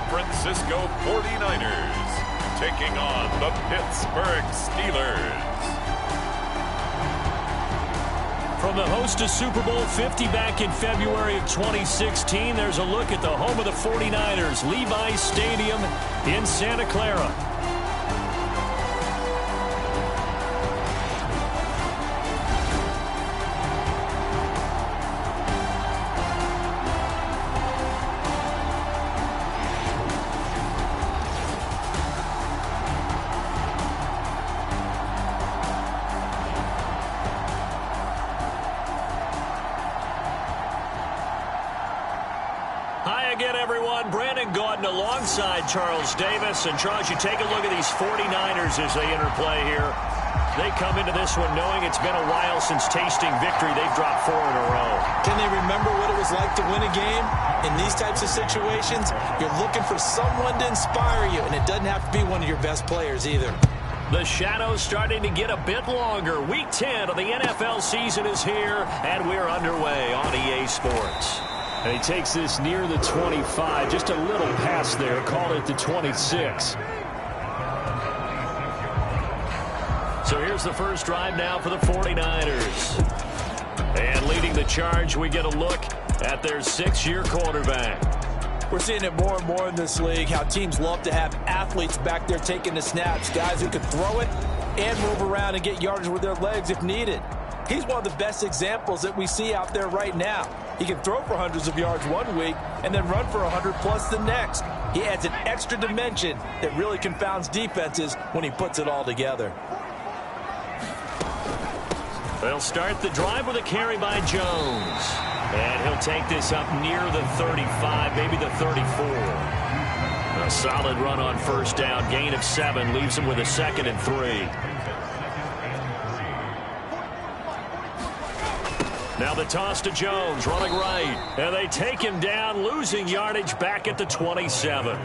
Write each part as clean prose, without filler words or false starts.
Francisco 49ers taking on the Pittsburgh Steelers. From the host of Super Bowl 50 back in February of 2016, there's a look at the home of the 49ers, Levi's Stadium in Santa Clara. Alongside Charles Davis. And Charles, you take a look at these 49ers as they interplay here. They come into this one knowing it's been a while since tasting victory. They've dropped 4 in a row. Can they remember what it was like to win a game? In these types of situations, you're looking for someone to inspire you, and it doesn't have to be one of your best players either. The shadow's starting to get a bit longer. Week 10 of the NFL season is here, and we're underway on EA Sports. And he takes this near the 25. Just a little pass there. Call it the 26. So here's the first drive now for the 49ers. And leading the charge, we get a look at their 6-year quarterback. We're seeing it more and more in this league, how teams love to have athletes back there taking the snaps, guys who can throw it and move around and get yardage with their legs if needed. He's one of the best examples that we see out there right now. He can throw for hundreds of yards one week and then run for 100+ the next. He adds an extra dimension that really confounds defenses when he puts it all together. They'll start the drive with a carry by Jones. And he'll take this up near the 35, maybe the 34. A solid run on first down. Gain of 7 leaves him with a 2nd and 3. Now the toss to Jones, running right. And they take him down, losing yardage back at the 27.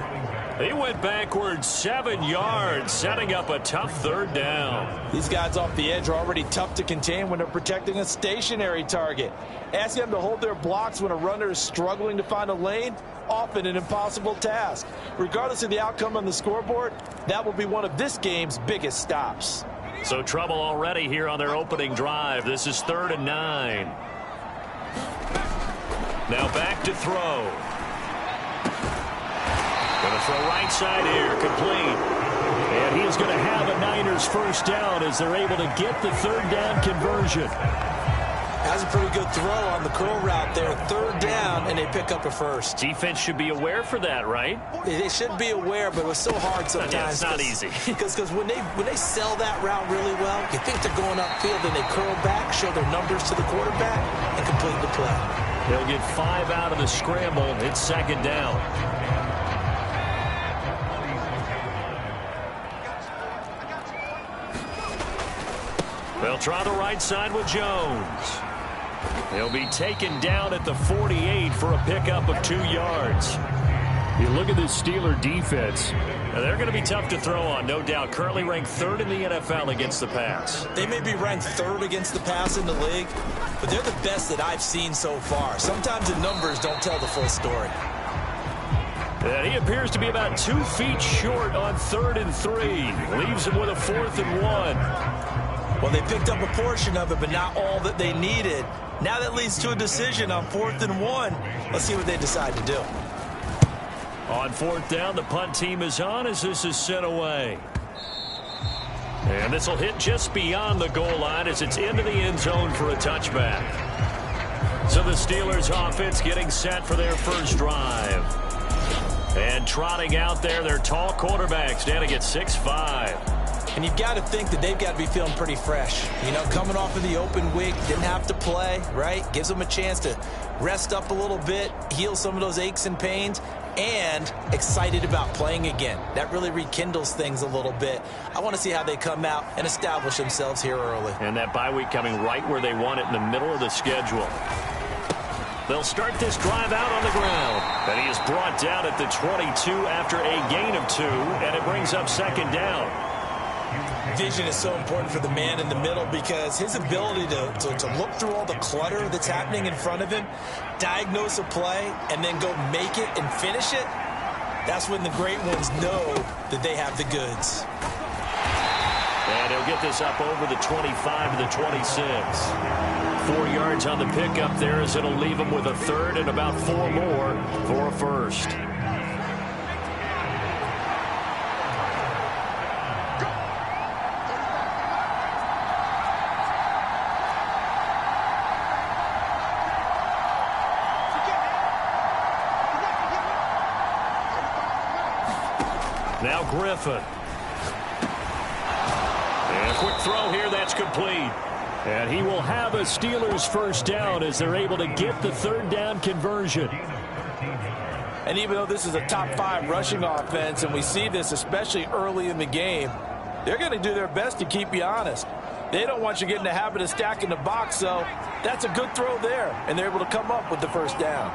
He went backwards 7 yards, setting up a tough 3rd down. These guys off the edge are already tough to contain when they're protecting a stationary target. Asking them to hold their blocks when a runner is struggling to find a lane, often an impossible task. Regardless of the outcome on the scoreboard, that will be one of this game's biggest stops. So trouble already here on their opening drive. This is 3rd and 9. Now back to throw. Going to throw right side here, complete. And he is going to have a Niners first down as they're able to get the 3rd down conversion. Has a pretty good throw on the curl route there. 3rd down, and they pick up a first. Defense should be aware for that, right? They should be aware, but it was so hard sometimes. Yeah, it's not easy. Because when they sell that route really well, you think they're going upfield, and they curl back, show their numbers to the quarterback, and complete the play. They'll get 5 out of the scramble. It's 2nd down. They'll try the right side with Jones. He'll be taken down at the 48 for a pickup of 2 yards. You look at this Steeler defense. They're going to be tough to throw on, no doubt. Currently ranked 3rd in the NFL against the pass. They may be ranked 3rd against the pass in the league, but they're the best that I've seen so far. Sometimes the numbers don't tell the full story. And he appears to be about 2 feet short on 3rd and 3. Leaves him with a 4th and 1. Well, they picked up a portion of it, but not all that they needed. Now that leads to a decision on 4th and 1. Let's see what they decide to do. On 4th down, the punt team is on as this is sent away. And this will hit just beyond the goal line as it's into the end zone for a touchback. So the Steelers offense getting set for their first drive. And trotting out there, their tall quarterback standing at 6'5". And you've got to think that they've got to be feeling pretty fresh. You know, coming off of the open week, didn't have to play, right? Gives them a chance to rest up a little bit, heal some of those aches and pains, and excited about playing again. That really rekindles things a little bit. I want to see how they come out and establish themselves here early. And that bye week coming right where they want it, in the middle of the schedule. They'll start this drive out on the ground. And he is brought down at the 22 after a gain of 2, and it brings up 2nd down. Vision is so important for the man in the middle because his ability to look through all the clutter that's happening in front of him, diagnose a play, and then go make it and finish it, That's when the great ones know that they have the goods. And he'll get this up over the 25 to the 26. 4 yards on the pickup there as it'll leave him with a third and about 4 more for a first. Now Griffin. And a quick throw here, that's complete. And he will have a Steelers first down as they're able to get the third down conversion. And even though this is a top 5 rushing offense, and we see this especially early in the game, they're going to do their best to keep you honest. They don't want you getting the habit of stacking the box, so that's a good throw there. And they're able to come up with the first down.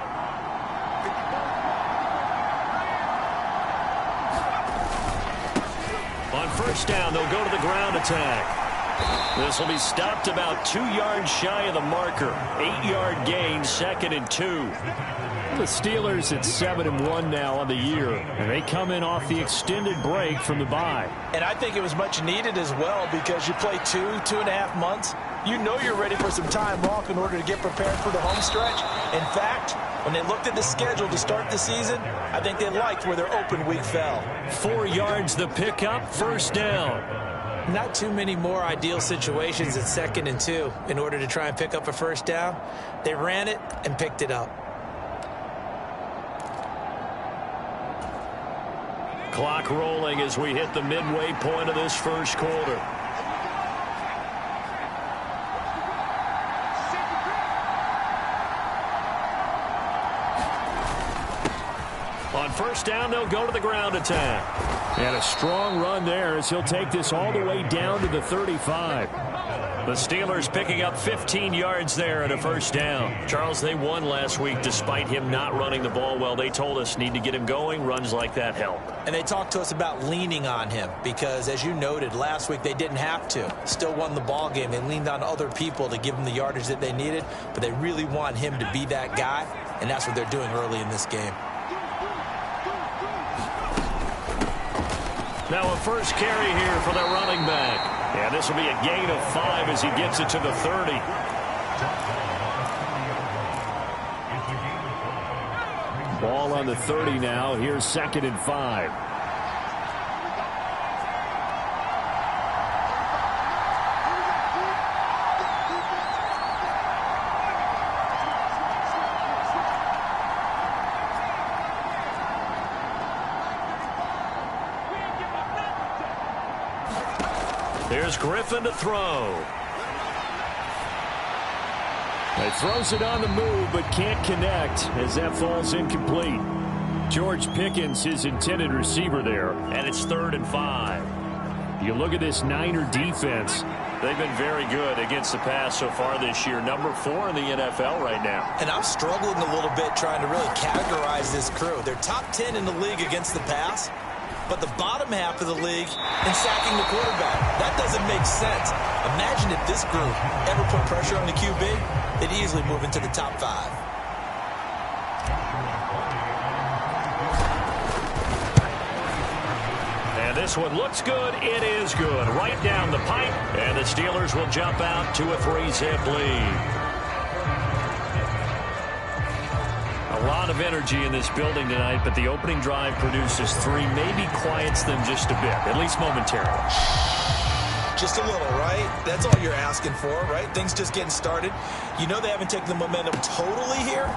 On first down, they'll go to the ground attack. This will be stopped about 2 yards shy of the marker. 8-yard gain, 2nd and 2. The Steelers at 7-1 now on the year, and they come in off the extended break from the bye. And I think it was much needed as well because you play 2.5 months. You know you're ready for some time off in order to get prepared for the home stretch. In fact, when they looked at the schedule to start the season, I think they liked where their open week fell. 4 yards the pickup, first down. Not too many more ideal situations at 2nd and 2 in order to try and pick up a first down. They ran it and picked it up. Clock rolling as we hit the midway point of this first quarter. On first down, they'll go to the ground attack. And a strong run there as he'll take this all the way down to the 35. The Steelers picking up 15 yards there at a first down. Charles, they won last week despite him not running the ball well. They told us need to get him going. Runs like that help. And they talked to us about leaning on him because, as you noted, last week they didn't have to. Still won the ball game. They leaned on other people to give them the yardage that they needed, but they really want him to be that guy, and that's what they're doing early in this game. Now a first carry here for their running back. And this will be a gain of 5 as he gets it to the 30. Ball on the 30 now. Here's 2nd and 5. Here's Griffin to throw. He throws it on the move but can't connect as that falls incomplete. George Pickens, his intended receiver there. And it's 3rd and 5. You look at this Niner defense. They've been very good against the pass so far this year. Number 4 in the NFL right now. And I'm struggling a little bit trying to really categorize this crew. They're top 10 in the league against the pass, but the bottom half of the league in sacking the quarterback. That doesn't make sense. Imagine if this group ever put pressure on the QB, they'd easily move into the top 5. And this one looks good. It is good. Right down the pipe. And the Steelers will jump out to a 3-zip lead. A lot of energy in this building tonight, but the opening drive produces 3, maybe quiets them just a bit, at least momentarily. Just a little, right? That's all you're asking for, right? Things just getting started. You know they haven't taken the momentum totally here,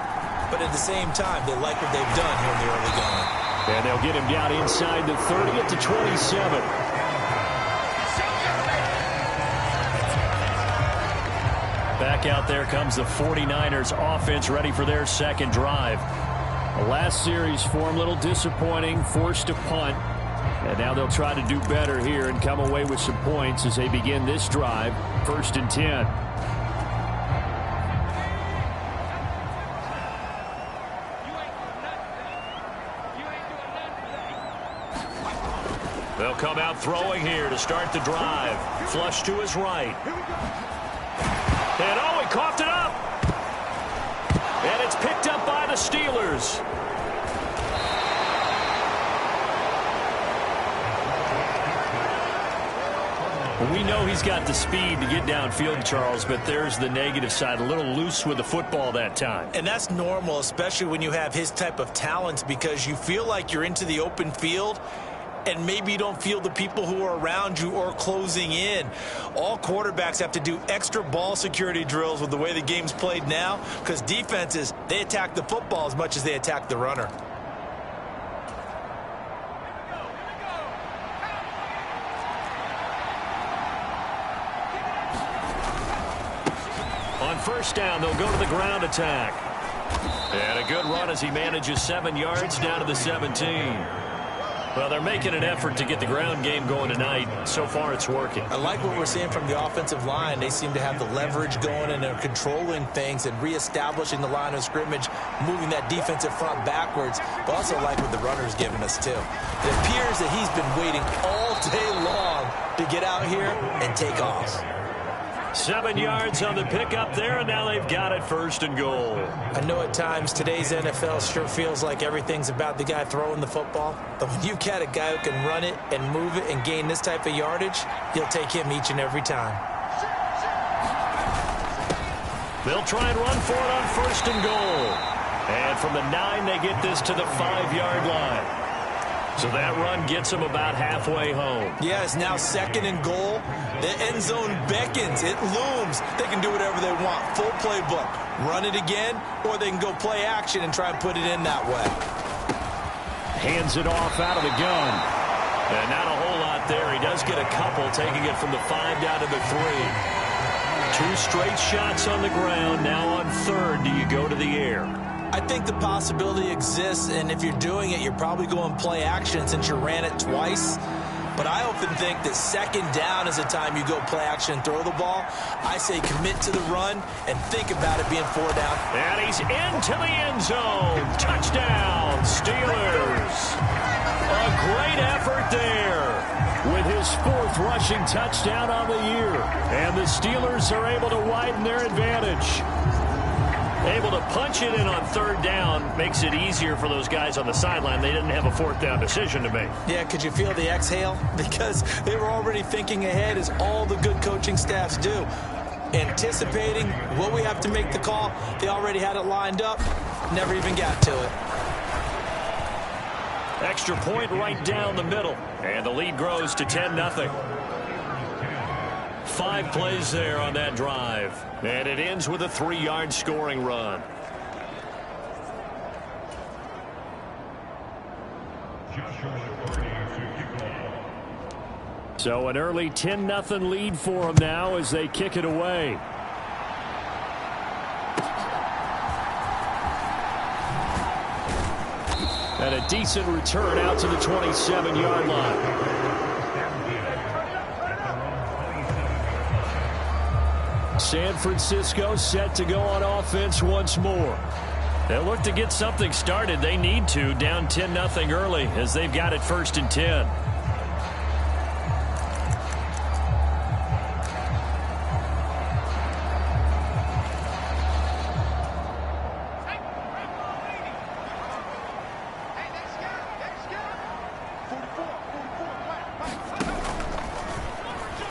but at the same time, they like what they've done here in the early going. And they'll get him down inside the 30 at the 27. Back out there comes the 49ers offense ready for their second drive. The last series for him, a little disappointing, forced to punt. And now they'll try to do better here and come away with some points as they begin this drive, 1st and 10. They'll come out throwing here to start the drive. Flush to his right. And oh, he coughed it up. And it's picked up by the Steelers. Well, we know he's got the speed to get downfield, Charles, but there's the negative side. A little loose with the football that time. And that's normal, especially when you have his type of talents, because you feel like you're into the open field and maybe you don't feel the people who are around you or closing in. All quarterbacks have to do extra ball security drills with the way the game's played now, because defenses, they attack the football as much as they attack the runner. On first down, they'll go to the ground attack. And a good run as he manages 7 yards down to the 17. Well, they're making an effort to get the ground game going tonight. So far, it's working. I like what we're seeing from the offensive line. They seem to have the leverage going, and they're controlling things and reestablishing the line of scrimmage, moving that defensive front backwards. But also like what the runner's giving us, too. It appears that he's been waiting all day long to get out here and take off. 7 yards on the pickup there, and now they've got it first and goal. I know at times today's NFL sure feels like everything's about the guy throwing the football. But when you got a guy who can run it and move it and gain this type of yardage, you'll take him each and every time. They'll try and run for it on first and goal. And from the 9, they get this to the 5-yard line. So that run gets them about halfway home. Yeah, it's now 2nd and goal. The end zone beckons. It looms. They can do whatever they want. Full playbook. Run it again, or they can go play action and try and put it in that way. Hands it off out of the gun. And not a whole lot there. He does get a couple, taking it from the 5 down to the 3. 2 straight shots on the ground. Now on 3rd, do you go to the air? I think the possibility exists, and if you're doing it, you're probably going play action since you ran it twice. But I often think that 2nd down is the time you go play action and throw the ball. I say commit to the run and think about it being 4 down. And he's into the end zone. Touchdown, Steelers. A great effort there. With his 4th rushing touchdown on the year. And the Steelers are able to widen their advantage. Able to punch it in on 3rd down makes it easier for those guys on the sideline. They didn't have a 4th down decision to make. Yeah, could you feel the exhale? Because they were already thinking ahead, as all the good coaching staffs do. Anticipating what we have to make the call. They already had it lined up. Never even got to it. Extra point right down the middle. And the lead grows to 10-0. 5 plays there on that drive. And it ends with a 3-yard scoring run. So an early 10-0 lead for them now as they kick it away. And a decent return out to the 27-yard line. San Francisco set to go on offense once more. They'll look to get something started. They need to, down 10-0 early, as they've got it 1st and 10.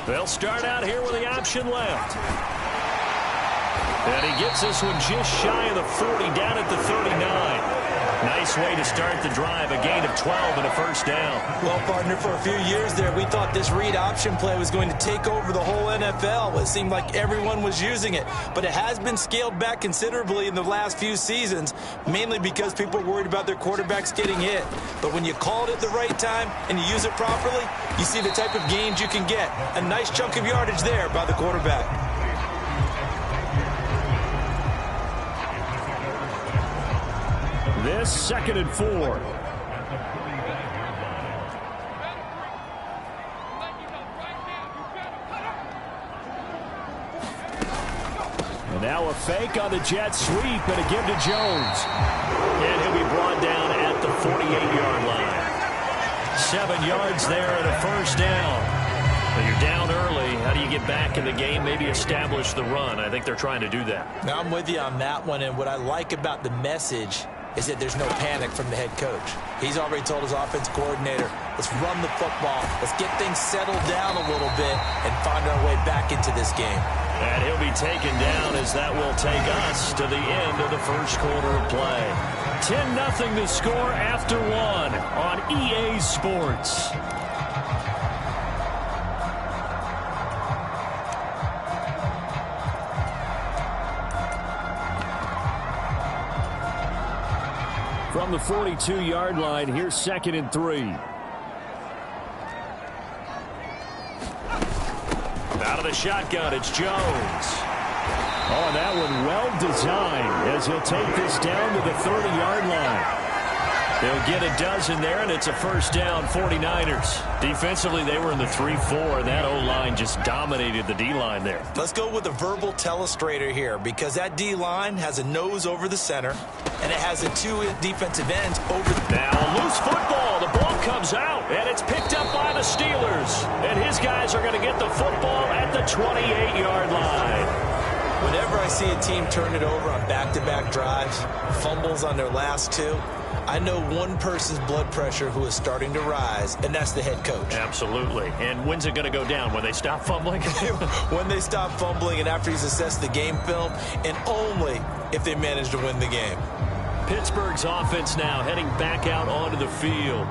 They'll start out here with the option left. And he gets this one just shy of the 40, down at the 39. Nice way to start the drive, a gain of 12 and a 1st down. Well, partner, for a few years there, we thought this read option play was going to take over the whole NFL. It seemed like everyone was using it. But it has been scaled back considerably in the last few seasons, mainly because people are worried about their quarterbacks getting hit. But when you call it at the right time and you use it properly, you see the type of gains you can get. A nice chunk of yardage there by the quarterback. This 2nd and 4. And now a fake on the jet sweep and a give to Jones. And he'll be brought down at the 48-yard line. 7 yards there and a 1st down. When you're down early, how do you get back in the game? Maybe establish the run. I think they're trying to do that. Now I'm with you on that one, and what I like about the message is that there's no panic from the head coach. He's already told his offense coordinator, let's run the football, let's get things settled down a little bit and find our way back into this game. And he'll be taken down as that will take us to the end of the first quarter of play. 10-0 the score after one on EA Sports. From the 42-yard line, here's 2nd and 3. Out of the shotgun, it's Jones. Oh, and that one well designed as he'll take this down to the 30-yard line. They'll get a dozen there, and it's a first down, 49ers. Defensively, they were in the 3-4, and that O-line just dominated the D-line there. Let's go with a verbal telestrator here because that D-line has a nose over the center, and it has a 2 defensive ends over the... Now, a loose football. The ball comes out, and it's picked up by the Steelers. And his guys are going to get the football at the 28-yard line. Whenever I see a team turn it over on back-to-back drives, fumbles on their last 2, I know one person's blood pressure who is starting to rise, and that's the head coach. Absolutely. And when's it going to go down? When they stop fumbling? When they stop fumbling and after he's assessed the game film, and only if they manage to win the game. Pittsburgh's offense now heading back out onto the field.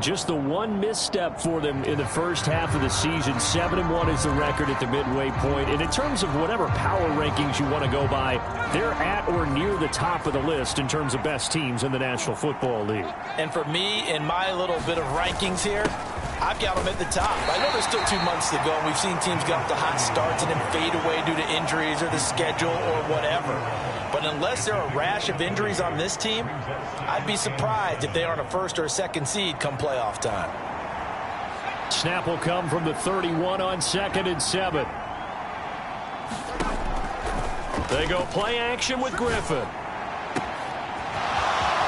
Just the one misstep for them in the first half of the season. 7-1 is the record at the midway point. And in terms of whatever power rankings you want to go by, they're at or near the top of the list in terms of best teams in the National Football League. And for me, in my little bit of rankings here, I've got them at the top. I know there's still 2 months to go, and we've seen teams get off to hot starts and then fade away due to injuries or the schedule or whatever. But unless there are a rash of injuries on this team, I'd be surprised if they aren't a 1st or a 2nd seed come playoff time. Snap will come from the 31 on 2nd and 7. They go play action with Griffin.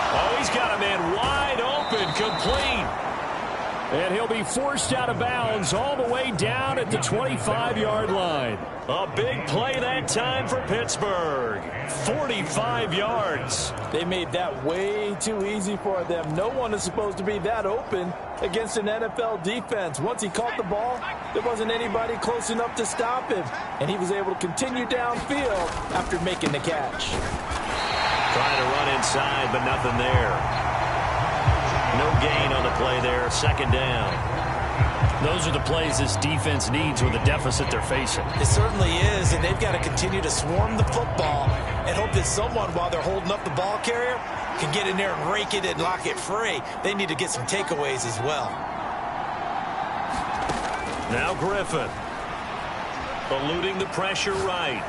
Oh, he's got a man wide open, complete. And he'll be forced out of bounds all the way down at the 25-yard line. A big play that time for Pittsburgh. 45 yards. They made that way too easy for them. No one is supposed to be that open against an NFL defense. Once he caught the ball, there wasn't anybody close enough to stop him. And he was able to continue downfield after making the catch. Trying to run inside, but nothing there. No gain on the play there. 2nd down. Those are the plays this defense needs with the deficit they're facing. It certainly is, and they've got to continue to swarm the football and hope that someone, while they're holding up the ball carrier, can get in there and rake it and lock it free. They need to get some takeaways as well. Now Griffin. Eluding the pressure right.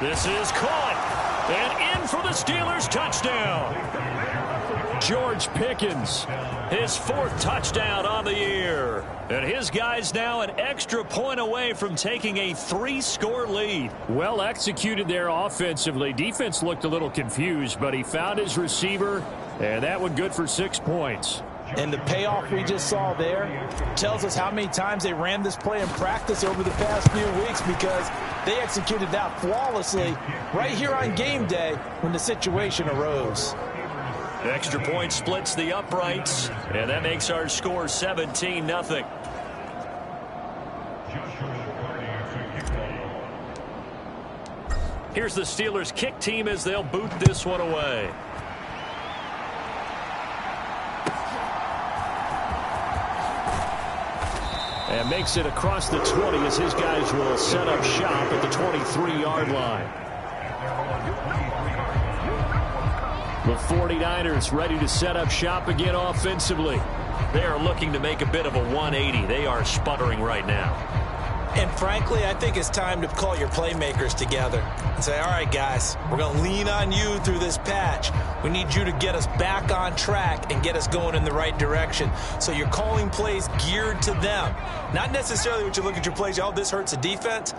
This is caught. And in for the Steelers touchdown. George Pickens, his 4th touchdown on the year. And his guys now an extra point away from taking a 3-score lead. Well executed there offensively. Defense looked a little confused, but he found his receiver, and that one good for 6 points. And the payoff we just saw there tells us how many times they ran this play in practice over the past few weeks, because they executed that flawlessly right here on game day when the situation arose. Extra point splits the uprights, and that makes our score 17-0. Here's the Steelers kick team as they'll boot this one away. And makes it across the 20 as his guys will set up shop at the 23-yard line. The 49ers ready to set up shop again offensively. They are looking to make a bit of a 180. They are sputtering right now. And frankly, I think it's time to call your playmakers together and say, all right, guys, we're going to lean on you through this patch. We need you to get us back on track and get us going in the right direction. So you're calling plays geared to them. Not necessarily what you look at your plays, oh, this hurts the defense.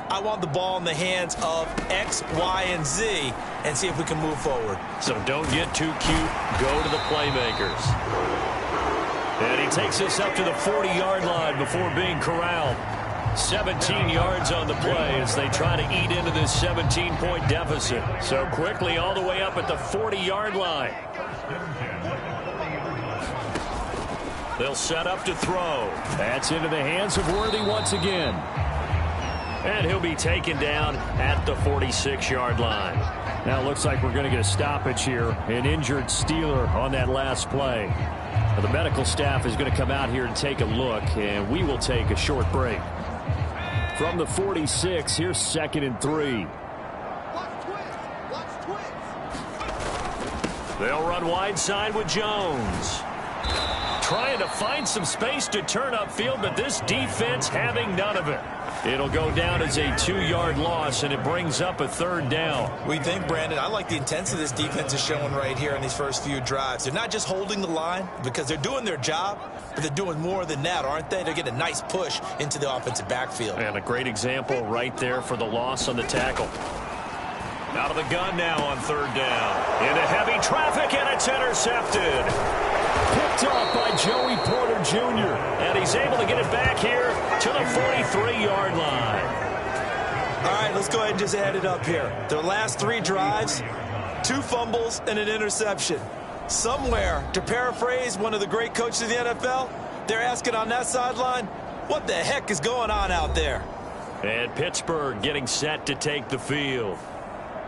I want the ball in the hands of X, Y, and Z and see if we can move forward. So don't get too cute. Go to the playmakers. And he takes us up to the 40-yard line before being corralled. 17 yards on the play as they try to eat into this 17-point deficit. So quickly all the way up at the 40-yard line. They'll set up to throw. That's into the hands of Worthy once again. And he'll be taken down at the 46-yard line. Now it looks like we're going to get a stoppage here. An injured Steeler on that last play. Now, the medical staff is going to come out here and take a look, and we will take a short break. From the 46, here's 2nd and 3. They'll run wide side with Jones. Trying to find some space to turn upfield, but this defense having none of it. It'll go down as a 2-yard loss, and it brings up a 3rd down. We think, Brandon, I like the intensity this defense is showing right here in these first few drives. They're not just holding the line because they're doing their job, but they're doing more than that, aren't they? They're getting a nice push into the offensive backfield. And a great example right there for the loss on the tackle. Out of the gun now on 3rd down. Into heavy traffic, and it's intercepted. Picked up by Joey Porter Jr. And he's able to get it back here to the 43-yard line. All right, let's go ahead and just add it up here. Their last 3 drives, 2 fumbles and an interception. Somewhere, to paraphrase one of the great coaches of the NFL, they're asking on that sideline, what the heck is going on out there? And Pittsburgh getting set to take the field.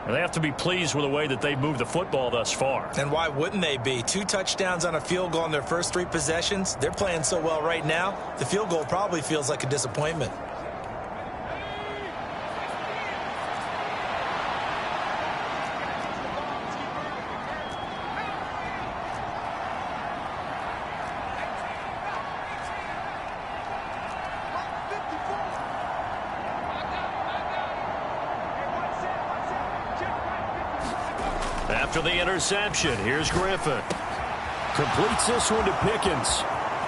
And they have to be pleased with the way that they've moved the football thus far. And why wouldn't they be? 2 touchdowns on a field goal in their first 3 possessions. They're playing so well right now, the field goal probably feels like a disappointment. After the interception, here's Griffin. Completes this one to Pickens.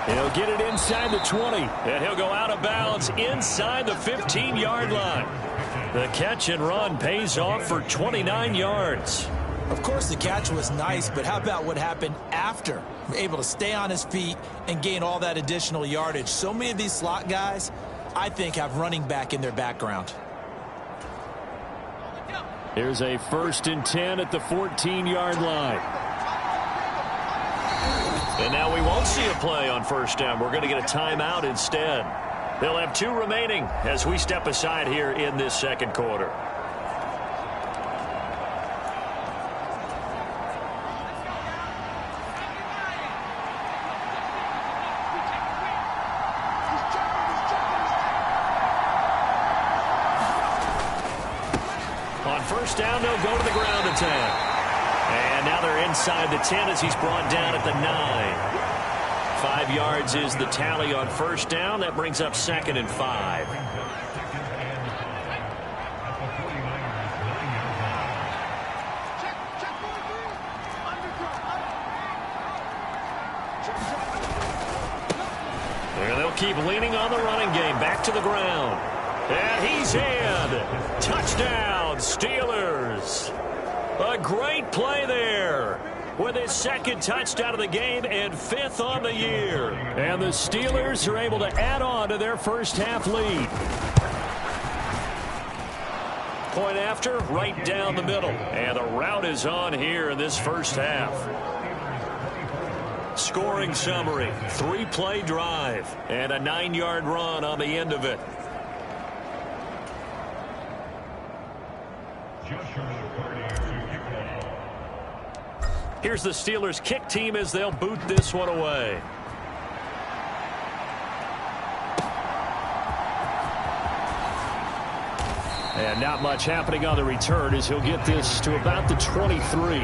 He'll get it inside the 20. And he'll go out of bounds inside the 15-yard line. The catch and run pays off for 29 yards. Of course, the catch was nice, but how about what happened after? Able to stay on his feet and gain all that additional yardage. So many of these slot guys, I think, have running back in their background. Here's a 1st and 10 at the 14-yard line. And now we won't see a play on 1st down. We're going to get a timeout instead. They'll have 2 remaining as we step aside here in this 2nd quarter. On 1st down, they'll go to the ground attack. And now they're inside the 10 as he's brought down at the 9. 5 yards is the tally on 1st down. That brings up 2nd and 5. And they'll keep leaning on the running game. Back to the ground. And he's in. Touchdown, Steelers. A great play there with his 2nd touchdown of the game and 5th on the year. And the Steelers are able to add on to their first-half lead. Point after, right down the middle. And the route is on here in this first half. Scoring summary, 3-play drive and a 9-yard run on the end of it. Here's the Steelers kick team as they'll boot this one away. And not much happening on the return as he'll get this to about the 23.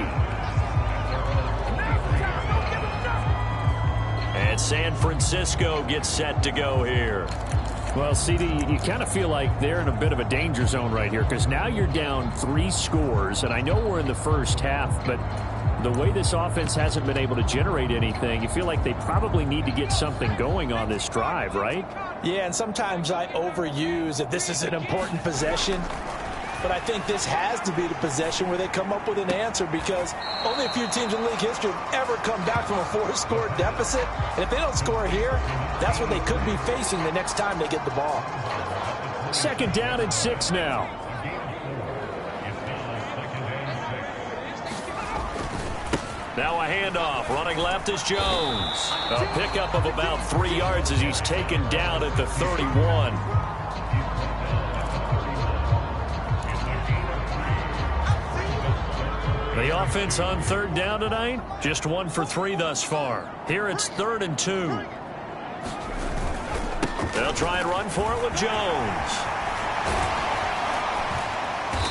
And San Francisco gets set to go here. Well, CD, you kind of feel like they're in a bit of a danger zone right here because now you're down 3 scores, and I know we're in the first half, but the way this offense hasn't been able to generate anything, you feel like they probably need to get something going on this drive, right? Yeah, and sometimes I overuse that this is an important possession. But I think this has to be the possession where they come up with an answer because only a few teams in league history have ever come back from a 4-score deficit. And if they don't score here, that's what they could be facing the next time they get the ball. Second down and 6 now. Now a handoff. Running left is Jones. A pickup of about 3 yards as he's taken down at the 31. The offense on third down tonight, just 1 for 3 thus far. Here it's 3rd and 2. They'll try and run for it with Jones.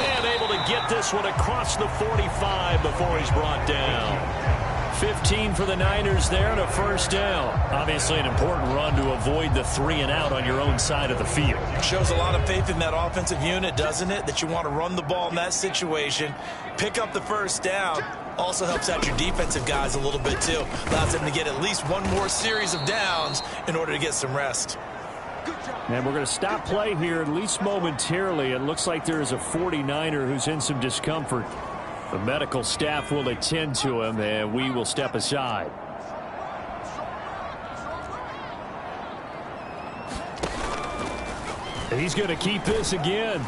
And able to get this one across the 45 before he's brought down. 15 for the Niners there and a first down. Obviously an important run to avoid the 3 and out on your own side of the field. Shows a lot of faith in that offensive unit, doesn't it? That you want to run the ball in that situation, pick up the first down. Also helps out your defensive guys a little bit too. Allows them to get at least one more series of downs in order to get some rest. And we're going to stop play here, at least momentarily. It looks like there is a 49er who's in some discomfort. The medical staff will attend to him, and we will step aside. And he's going to keep this again.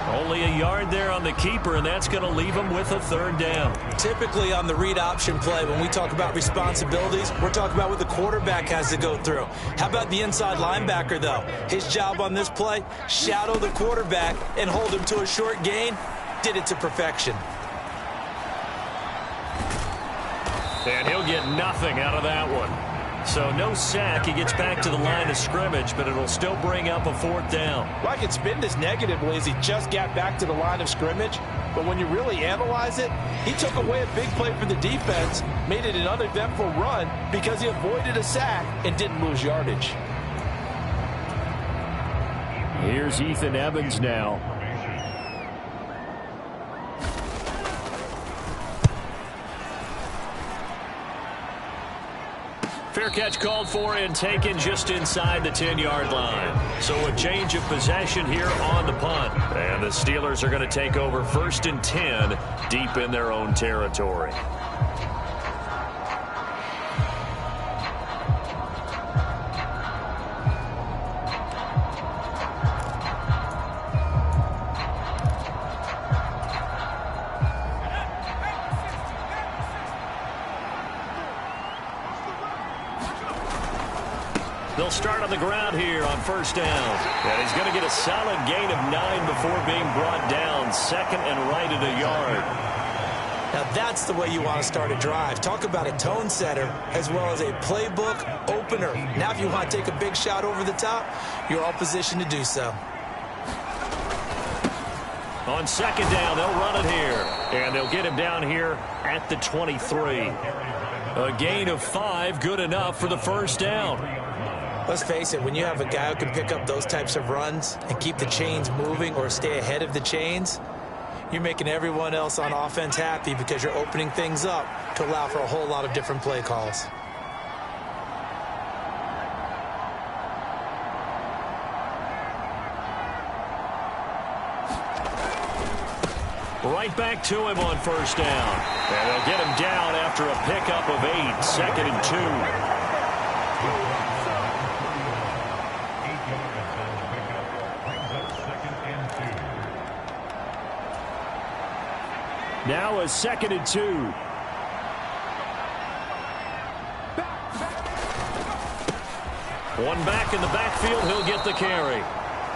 Only a yard there on the keeper, and that's going to leave him with a 3rd down. Typically on the read option play, when we talk about responsibilities, we're talking about what the quarterback has to go through. How about the inside linebacker, though? His job on this play, shadow the quarterback and hold him to a short gain. Did it to perfection. And he'll get nothing out of that one. So no sack. He gets back to the line of scrimmage, but it'll still bring up a 4th down. Well, I can spin this negatively as he just got back to the line of scrimmage. But when you really analyze it, he took away a big play for the defense, made it an uneventful run because he avoided a sack and didn't lose yardage. Here's Ethan Evans now. Fair catch called for and taken just inside the 10-yard line. So a change of possession here on the punt. And the Steelers are going to take over 1st and 10 deep in their own territory. They'll start on the ground here on 1st down. And he's going to get a solid gain of 9 before being brought down. 2nd and right at a yard. Now that's the way you want to start a drive. Talk about a tone setter as well as a playbook opener. Now if you want to take a big shot over the top, you're all positioned to do so. On 2nd down, they'll run it here. And they'll get him down here at the 23. A gain of 5, good enough for the 1st down. Let's face it, when you have a guy who can pick up those types of runs and keep the chains moving or stay ahead of the chains, you're making everyone else on offense happy because you're opening things up to allow for a whole lot of different play calls. Right back to him on 1st down. And they'll get him down after a pickup of 8, 2nd and 2. Now a 2nd and 2. One back in the backfield, he'll get the carry.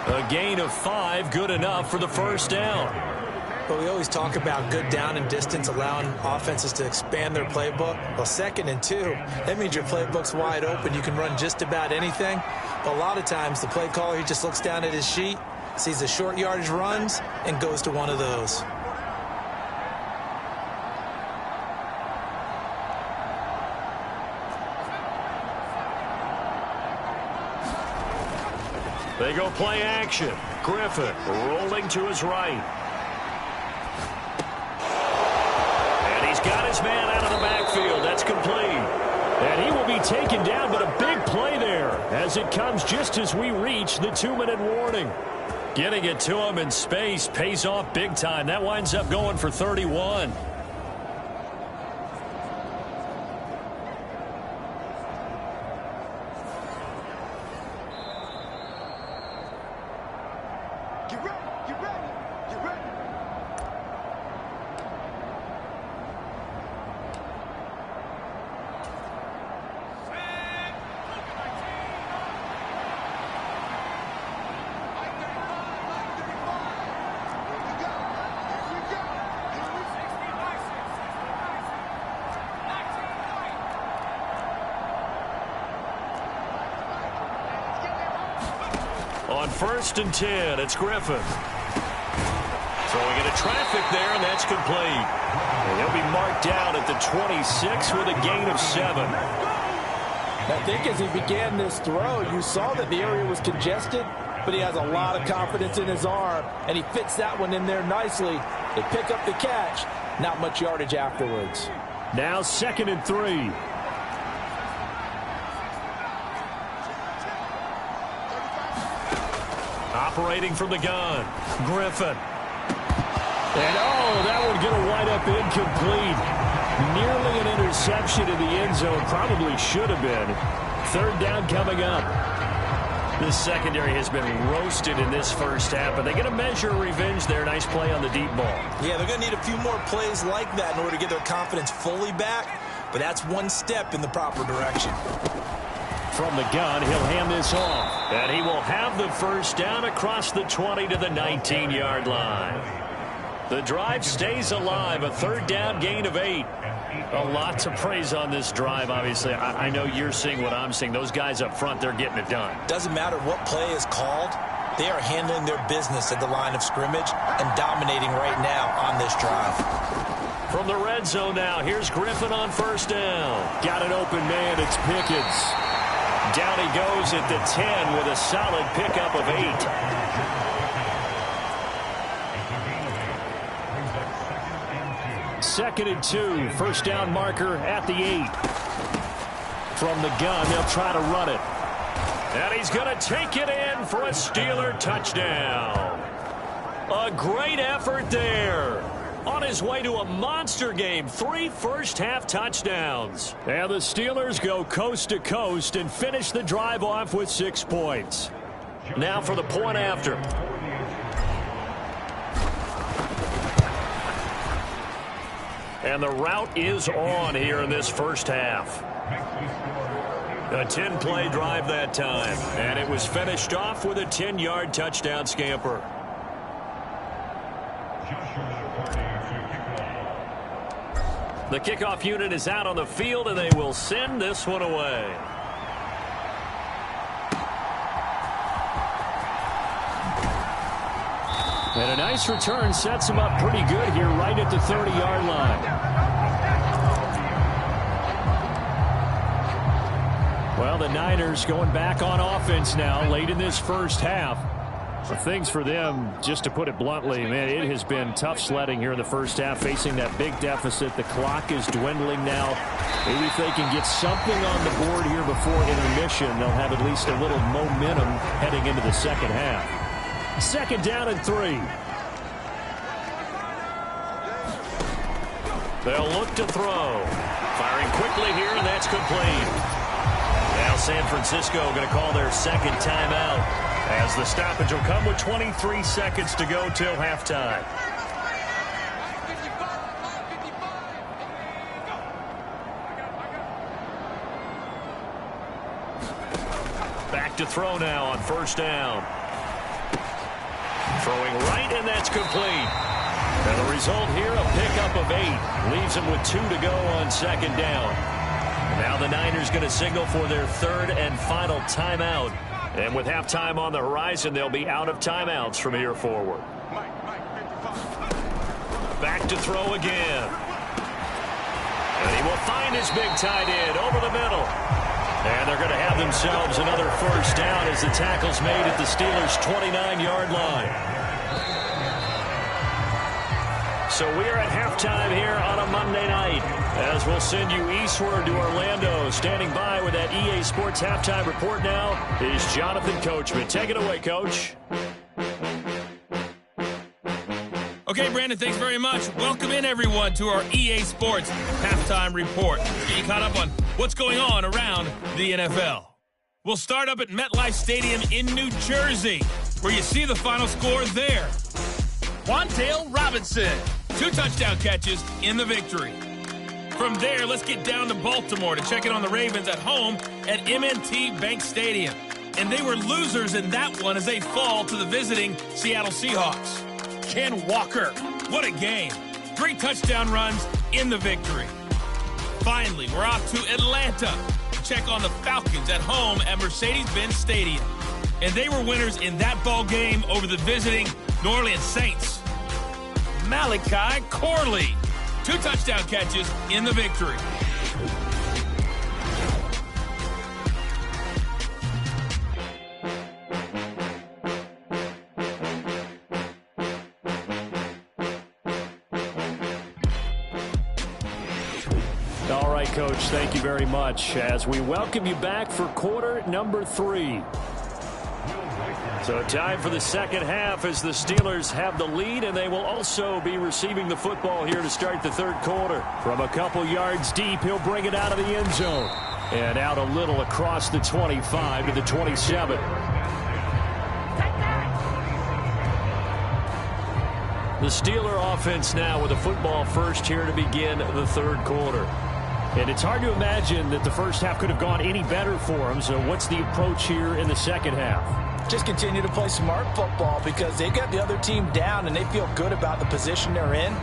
A gain of 5, good enough for the 1st down. But we always talk about good down and distance, allowing offenses to expand their playbook. Well, 2nd and 2, that means your playbook's wide open. You can run just about anything. But a lot of times, the play caller, he just looks down at his sheet, sees the short yardage runs, and goes to one of those. They go play action. Griffin rolling to his right. And he's got his man out of the backfield. That's complete. And he will be taken down, but a big play there as it comes just as we reach the 2-minute warning. Getting it to him in space pays off big time. That winds up going for 31. on 1st and 10. It's Griffin. Throwing into traffic there, and that's complete. And he'll be marked down at the 26 with a gain of 7. I think as he began this throw, you saw that the area was congested, but he has a lot of confidence in his arm, and he fits that one in there nicely. They pick up the catch, not much yardage afterwards. Now 2nd and 3. Operating from the gun, Griffin. And that one going to wind up incomplete. Nearly an interception in the end zone. Probably should have been. 3rd down coming up. This secondary has been roasted in this first half, but they get a measure of revenge there. Nice play on the deep ball. Yeah, they're going to need a few more plays like that in order to get their confidence fully back, but that's one step in the proper direction. From the gun, he'll hand this off, and he will have the 1st down across the 20 to the 19-yard line. The drive stays alive, a 3rd down gain of 8. A lot to praise on this drive, obviously. I know you're seeing what I'm seeing. Those guys up front, they're getting it done. Doesn't matter what play is called. They are handling their business at the line of scrimmage and dominating right now on this drive. From the red zone now, here's Griffin on 1st down. Got an open man, it's Pickens. Down he goes at the 10 with a solid pickup of 8. 2nd and 2. 1st down marker at the 8. From the gun, they'll try to run it. And he's going to take it in for a Steeler touchdown. A great effort there. On his way to a monster game. 3 first-half touchdowns. And the Steelers go coast to coast and finish the drive off with 6 points. Now for the point after. And the route is on here in this first half. A 10-play drive that time. And it was finished off with a 10-yard touchdown scamper. The kickoff unit is out on the field, and they will send this one away. And a nice return sets him up pretty good here right at the 30-yard line. Well, the Niners going back on offense now late in this first half. Things for them, just to put it bluntly, man, it has been tough sledding here in the first half, facing that big deficit. The clock is dwindling now. Maybe if they can get something on the board here before intermission, they'll have at least a little momentum heading into the second half. 2nd down and 3. They'll look to throw. Firing quickly here, and that's complete. Now San Francisco going to call their 2nd timeout, as the stoppage will come with 23 seconds to go till halftime. Back to throw now on 1st down. Throwing right, and that's complete. And the result here, a pickup of 8. Leaves them with 2 to go on 2nd down. Now the Niners going to signal for their 3rd and final timeout. And with halftime on the horizon, they'll be out of timeouts from here forward. Back to throw again. And he will find his big tight end over the middle. And they're going to have themselves another 1st down as the tackle's made at the Steelers' 29-yard line. So we are at halftime here on a Monday night, as we'll send you eastward to Orlando. Standing by with that EA Sports halftime report now is Jonathan Coachman. Take it away, Coach. Okay, Brandon, thanks very much. Welcome in, everyone, to our EA Sports halftime report. Get you caught up on what's going on around the NFL. We'll start up at MetLife Stadium in New Jersey, where you see the final score there. Wan'Dale Robinson, 2 touchdown catches in the victory. From there, let's get down to Baltimore to check in on the Ravens at home at M&T Bank Stadium. And they were losers in that one as they fall to the visiting Seattle Seahawks. Ken Walker, what a game. 3 touchdown runs in the victory. Finally, we're off to Atlanta to check on the Falcons at home at Mercedes-Benz Stadium. and they were winners in that ball game over the visiting New Orleans Saints. Malachi Corley, 2 touchdown catches in the victory. All right, Coach, thank you very much as we welcome you back for quarter number 3. So time for the second half as the Steelers have the lead, and they will also be receiving the football here to start the third quarter. From a couple yards deep, he'll bring it out of the end zone. And out a little across the 25 to the 27. The Steeler offense now with the football first here to begin the third quarter. And it's hard to imagine that the first half could have gone any better for them. So what's the approach here in the second half? Just continue to play smart football because they got the other team down and they feel good about the position they're in.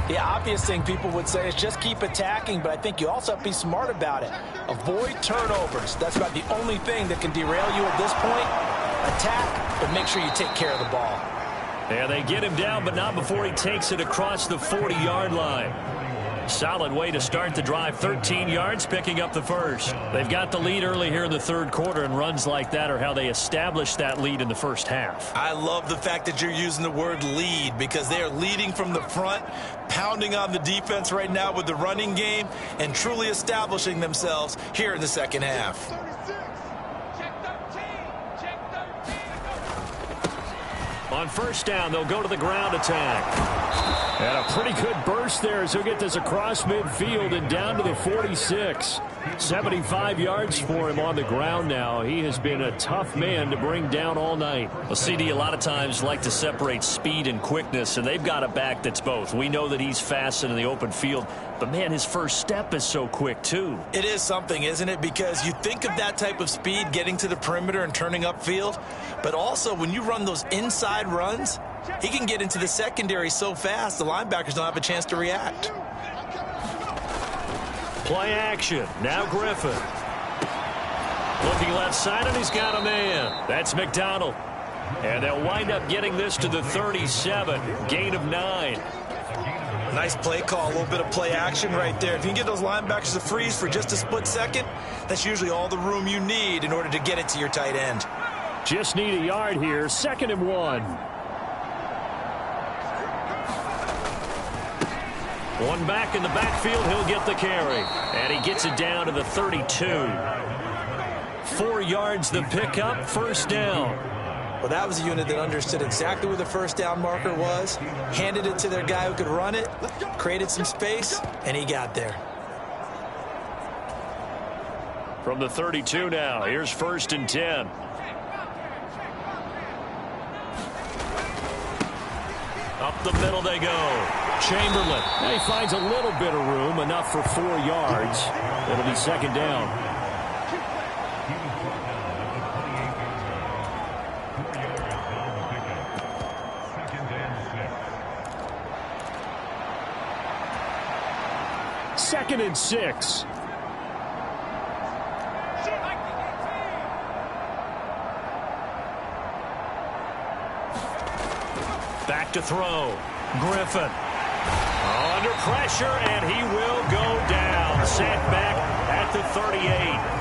The obvious thing people would say is just keep attacking, but I think you also have to be smart about it. Avoid turnovers. That's about the only thing that can derail you at this point. Attack, but make sure you take care of the ball. And they get him down, but not before he takes it across the 40-yard line. Solid way to start the drive. 13 yards, picking up the first. They've got the lead early here in the third quarter, and runs like that are how they established that lead in the first half. I love the fact that you're using the word lead because they are leading from the front, pounding on the defense right now with the running game, and truly establishing themselves here in the second half. On first down, they'll go to the ground attack. And a pretty good burst there as he'll get this across midfield and down to the 46. 75 yards for him on the ground now. He has been a tough man to bring down all night. Well, CD, a lot of times like to separate speed and quickness, and they've got a back that's both. We know that he's fast in the open field, but, man, his first step is so quick, too. It is something, isn't it? Because you think of that type of speed getting to the perimeter and turning upfield, but also when you run those inside runs, he can get into the secondary so fast the linebackers don't have a chance to react. Play action. Now Griffin. Looking left side, and he's got a man. That's McDonald. And they'll wind up getting this to the 37. Gain of 9. Nice play call, a little bit of play action right there. If you can get those linebackers to freeze for just a split second, that's usually all the room you need in order to get it to your tight end. Just need a yard here. 2nd and 1. One back in the backfield, he'll get the carry. And he gets it down to the 32. 4 yards the pickup, first down. Well, that was a unit that understood exactly where the first down marker was, handed it to their guy who could run it, created some space, and he got there. From the 32 now, here's 1st and 10. Up the middle they go. Chamberlain. Now he finds a little bit of room, enough for 4 yards. It'll be 2nd down. Second and 6. Back to throw. Griffin. Under pressure, and he will go down. Sent back at the 38.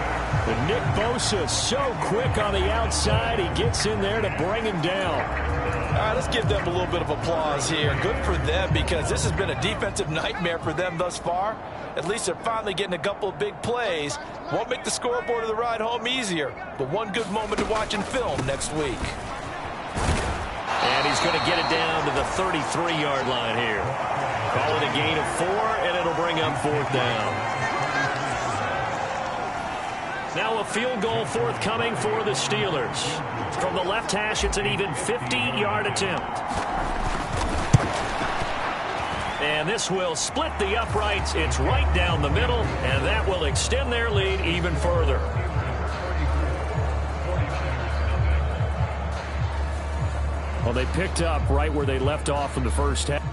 But Nick Bosa so quick on the outside. He gets in there to bring him down. All right, let's give them a little bit of applause here. Good for them because this has been a defensive nightmare for them thus far. At least they're finally getting a couple of big plays. Won't make the scoreboard of the ride home easier, but one good moment to watch in film next week. And he's going to get it down to the 33-yard line here. Call it a gain of 4, and it'll bring up 4th down. Now a field goal forthcoming for the Steelers. From the left hash, it's an even 50-yard attempt. And this will split the uprights. It's right down the middle, and that will extend their lead even further. Well, they picked up right where they left off in the first half.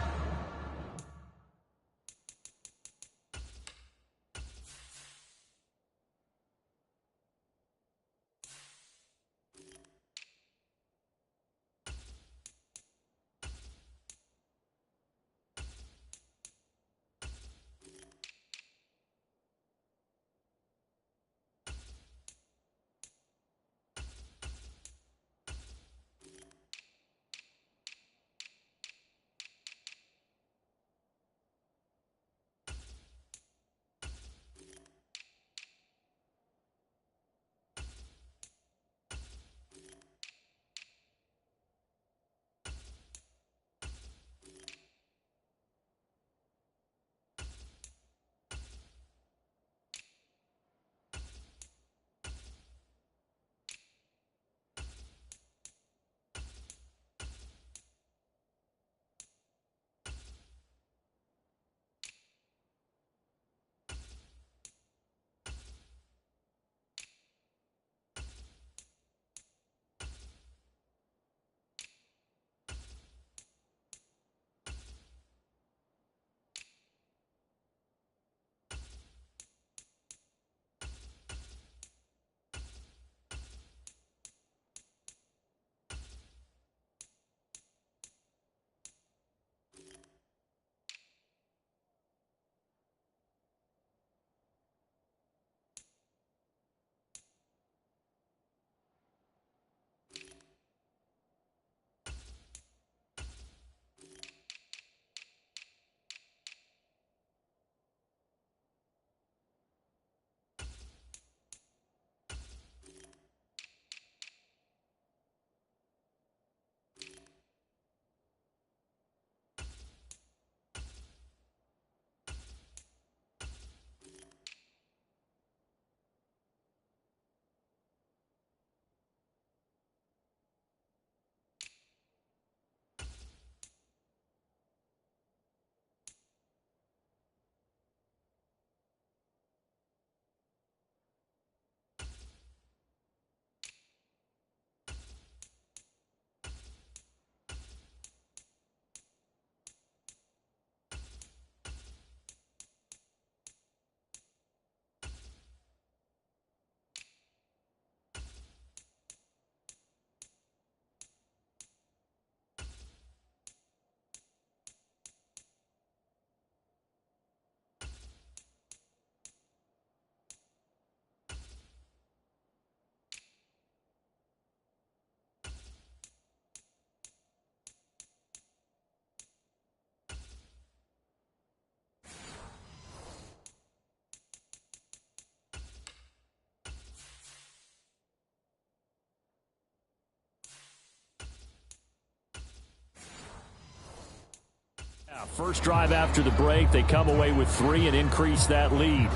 First drive after the break, they come away with 3 and increase that lead.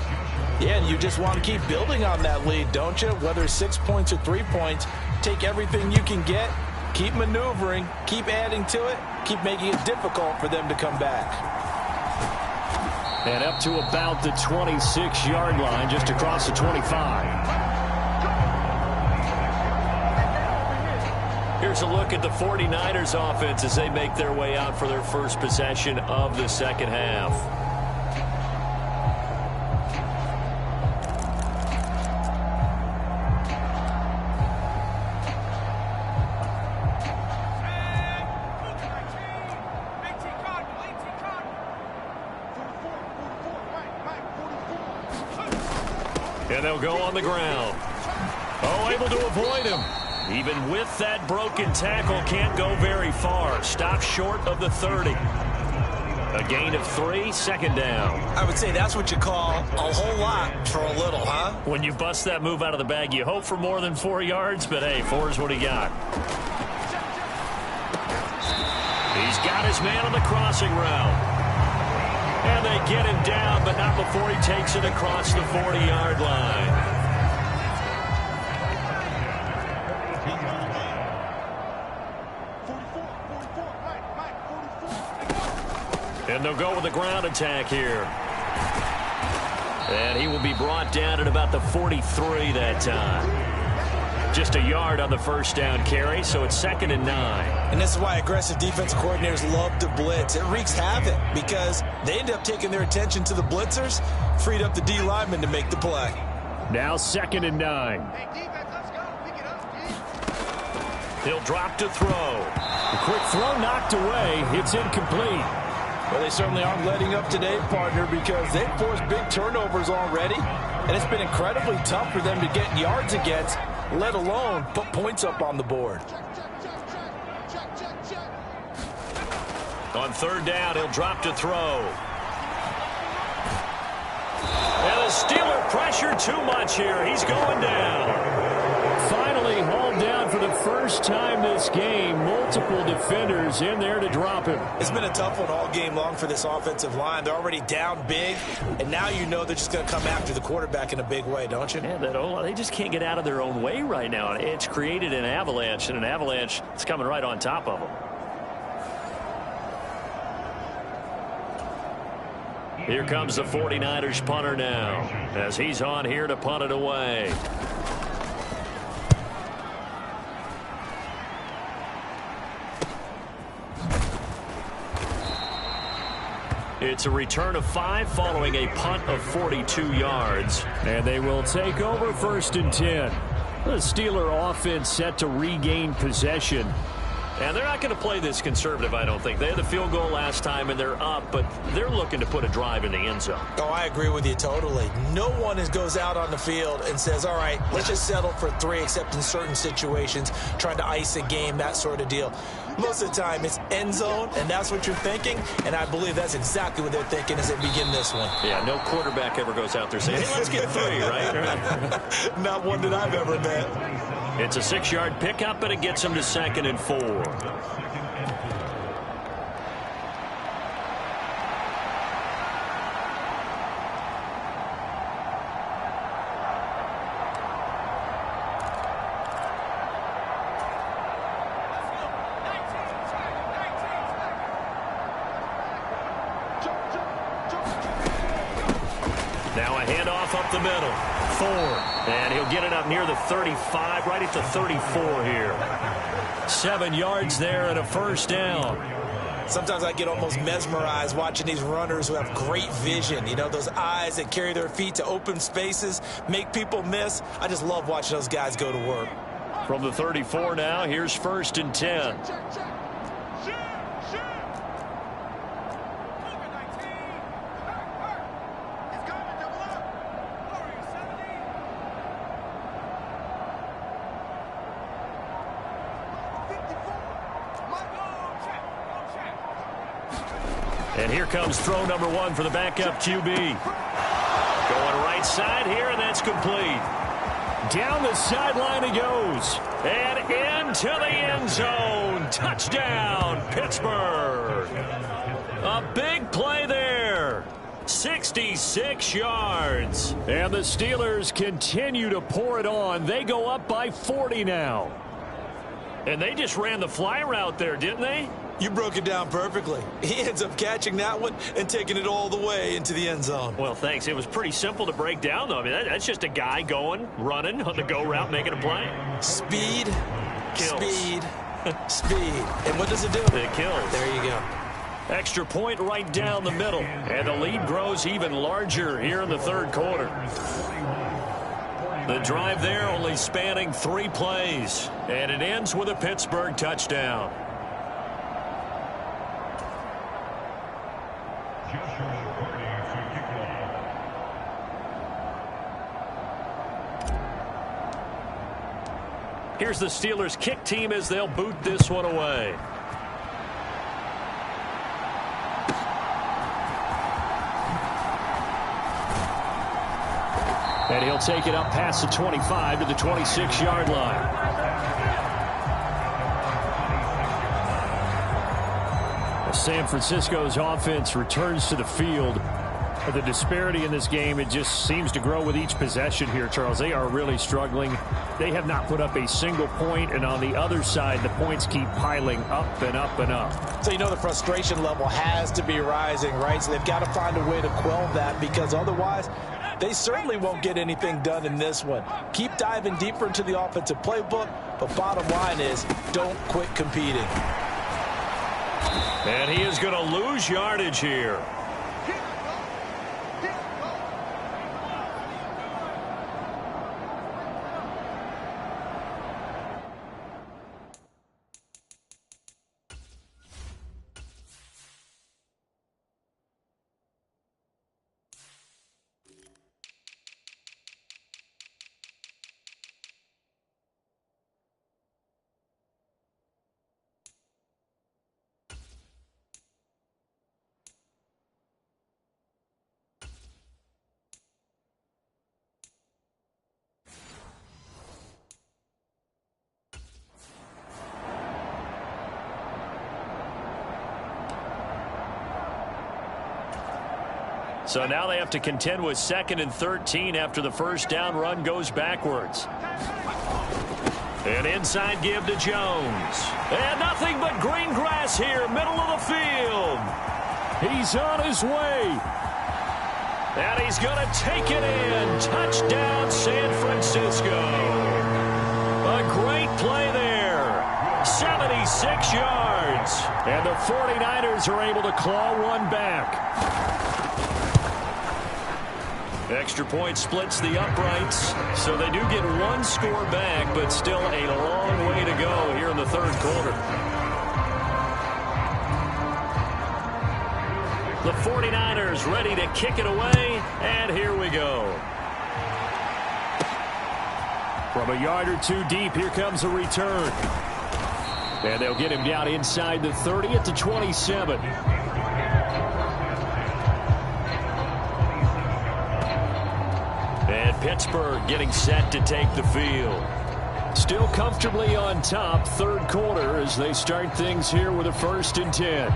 Yeah, and you just want to keep building on that lead, don't you? Whether 6 points or 3 points, take everything you can get, keep maneuvering, keep adding to it, keep making it difficult for them to come back. And up to about the 26-yard line, just across the 25. Here's a look at the 49ers offense as they make their way out for their first possession of the second half. And they'll go on the ground. Oh, able to avoid him. Even with that broken tackle, can't go very far. Stop short of the 30. A gain of 3, second down. I would say that's what you call a whole lot for a little, huh? When you bust that move out of the bag, you hope for more than 4 yards, but hey, 4 is what he got. He's got his man on the crossing route. And they get him down, but not before he takes it across the 40-yard line. And they'll go with the ground attack here. And he will be brought down at about the 43 that time. Just a yard on the first down carry, so it's 2nd and 9. And this is why aggressive defensive coordinators love to blitz. It wreaks havoc because they end up taking their attention to the blitzers, freed up the D lineman to make the play. Now 2nd and 9. He'll drop to throw. A quick throw knocked away. It's incomplete. Well, they certainly aren't letting up today, partner, because they've forced big turnovers already, and it's been incredibly tough for them to get yards against, let alone put points up on the board. On 3rd down, he'll drop to throw. And the Steeler pressure too much here. He's going down. Finally hauled down for the first time this game. Multiple defenders in there to drop him. It's been a tough one all game long for this offensive line. They're already down big, and now you know they're just going to come after the quarterback in a big way, don't you? Yeah, they just can't get out of their own way right now. It's created an avalanche, and an avalanche is coming right on top of them. Here comes the 49ers punter now, as he's on here to punt it away. It's a return of 5 following a punt of 42 yards. And they will take over 1st and 10. The Steeler offense set to regain possession. And they're not going to play this conservative, I don't think. They had the field goal last time, and they're up, but they're looking to put a drive in the end zone. Oh, I agree with you totally. No one goes out on the field and says, all right, let's just settle for 3, except in certain situations, trying to ice a game, that sort of deal. Most of the time, it's end zone, and that's what you're thinking, and I believe that's exactly what they're thinking as they begin this one. Yeah, no quarterback ever goes out there saying, hey, let's get 3, right? Not one that I've ever met. It's a 6-yard pickup, and it gets them to 2nd and 4. Now a handoff up the middle. Ford. And he'll get it up near the 35, right at the 34 here. 7 yards there and a first down. Sometimes I get almost mesmerized watching these runners who have great vision. You know, those eyes that carry their feet to open spaces, make people miss. I just love watching those guys go to work. From the 34 now, here's 1st and 10. And here comes throw number 1 for the backup QB. Going right side here, and that's complete. Down the sideline he goes. And into the end zone. Touchdown, Pittsburgh. A big play there. 66 yards. And the Steelers continue to pour it on. They go up by 40 now. And they just ran the fly route there, didn't they? You broke it down perfectly. He ends up catching that one and taking it all the way into the end zone. Well, thanks. It was pretty simple to break down, though. I mean, that's just a guy going, running on the go route, making a play. Speed, kills. Speed, speed. And what does it do? It kills. There you go. Extra point right down the middle. And the lead grows even larger here in the third quarter. The drive there only spanning 3 plays. And it ends with a Pittsburgh touchdown. Here's the Steelers kick team as they'll boot this one away. And he'll take it up past the 25 to the 26-yard line. San Francisco's offense returns to the field. The disparity in this game, it just seems to grow with each possession here, Charles. They are really struggling. They have not put up a single point, and on the other side, the points keep piling up and up and up. So you know the frustration level has to be rising, right? So they've got to find a way to quell that, because otherwise they certainly won't get anything done in this one. Keep diving deeper into the offensive playbook, but bottom line is don't quit competing. And he is going to lose yardage here. So now they have to contend with 2nd and 13 after the first down run goes backwards. An inside give to Jones. And nothing but green grass here, middle of the field. He's on his way. And he's going to take it in. Touchdown, San Francisco. A great play there. 76 yards. And the 49ers are able to claw one back. Extra point splits the uprights, so they do get one score back, but still a long way to go here in the third quarter. The 49ers ready to kick it away, and here we go. From a yard or two deep, here comes a return. And they'll get him down inside the 30 at the 27. And Pittsburgh getting set to take the field. Still comfortably on top, third quarter, as they start things here with a 1st and 10.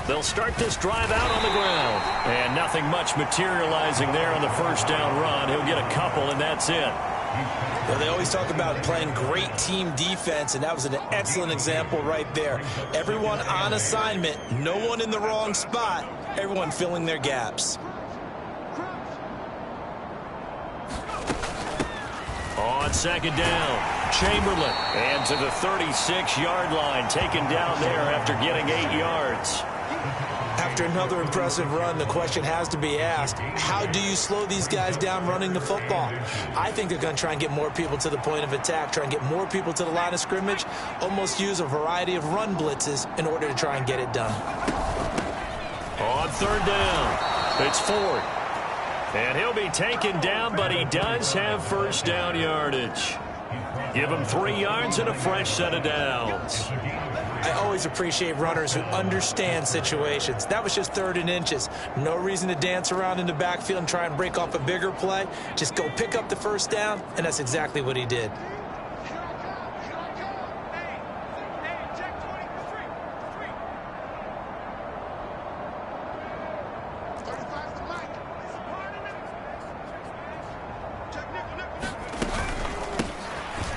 They'll start this drive out on the ground. And nothing much materializing there on the first down run. He'll get a couple, and that's it. Well, they always talk about playing great team defense, and that was an excellent example right there. Everyone on assignment, no one in the wrong spot, everyone filling their gaps. On 2nd down, Chamberlain. And to the 36-yard line, taken down there after getting 8 yards. After another impressive run, the question has to be asked, how do you slow these guys down running the football? I think they're going to try and get more people to the point of attack, try and get more people to the line of scrimmage, almost use a variety of run blitzes in order to try and get it done. On 3rd down, it's Ford. And he'll be taken down, but he does have first down yardage. Give him 3 yards and a fresh set of downs. I always appreciate runners who understand situations. That was just 3rd and inches. No reason to dance around in the backfield and try and break off a bigger play. Just go pick up the first down, and that's exactly what he did.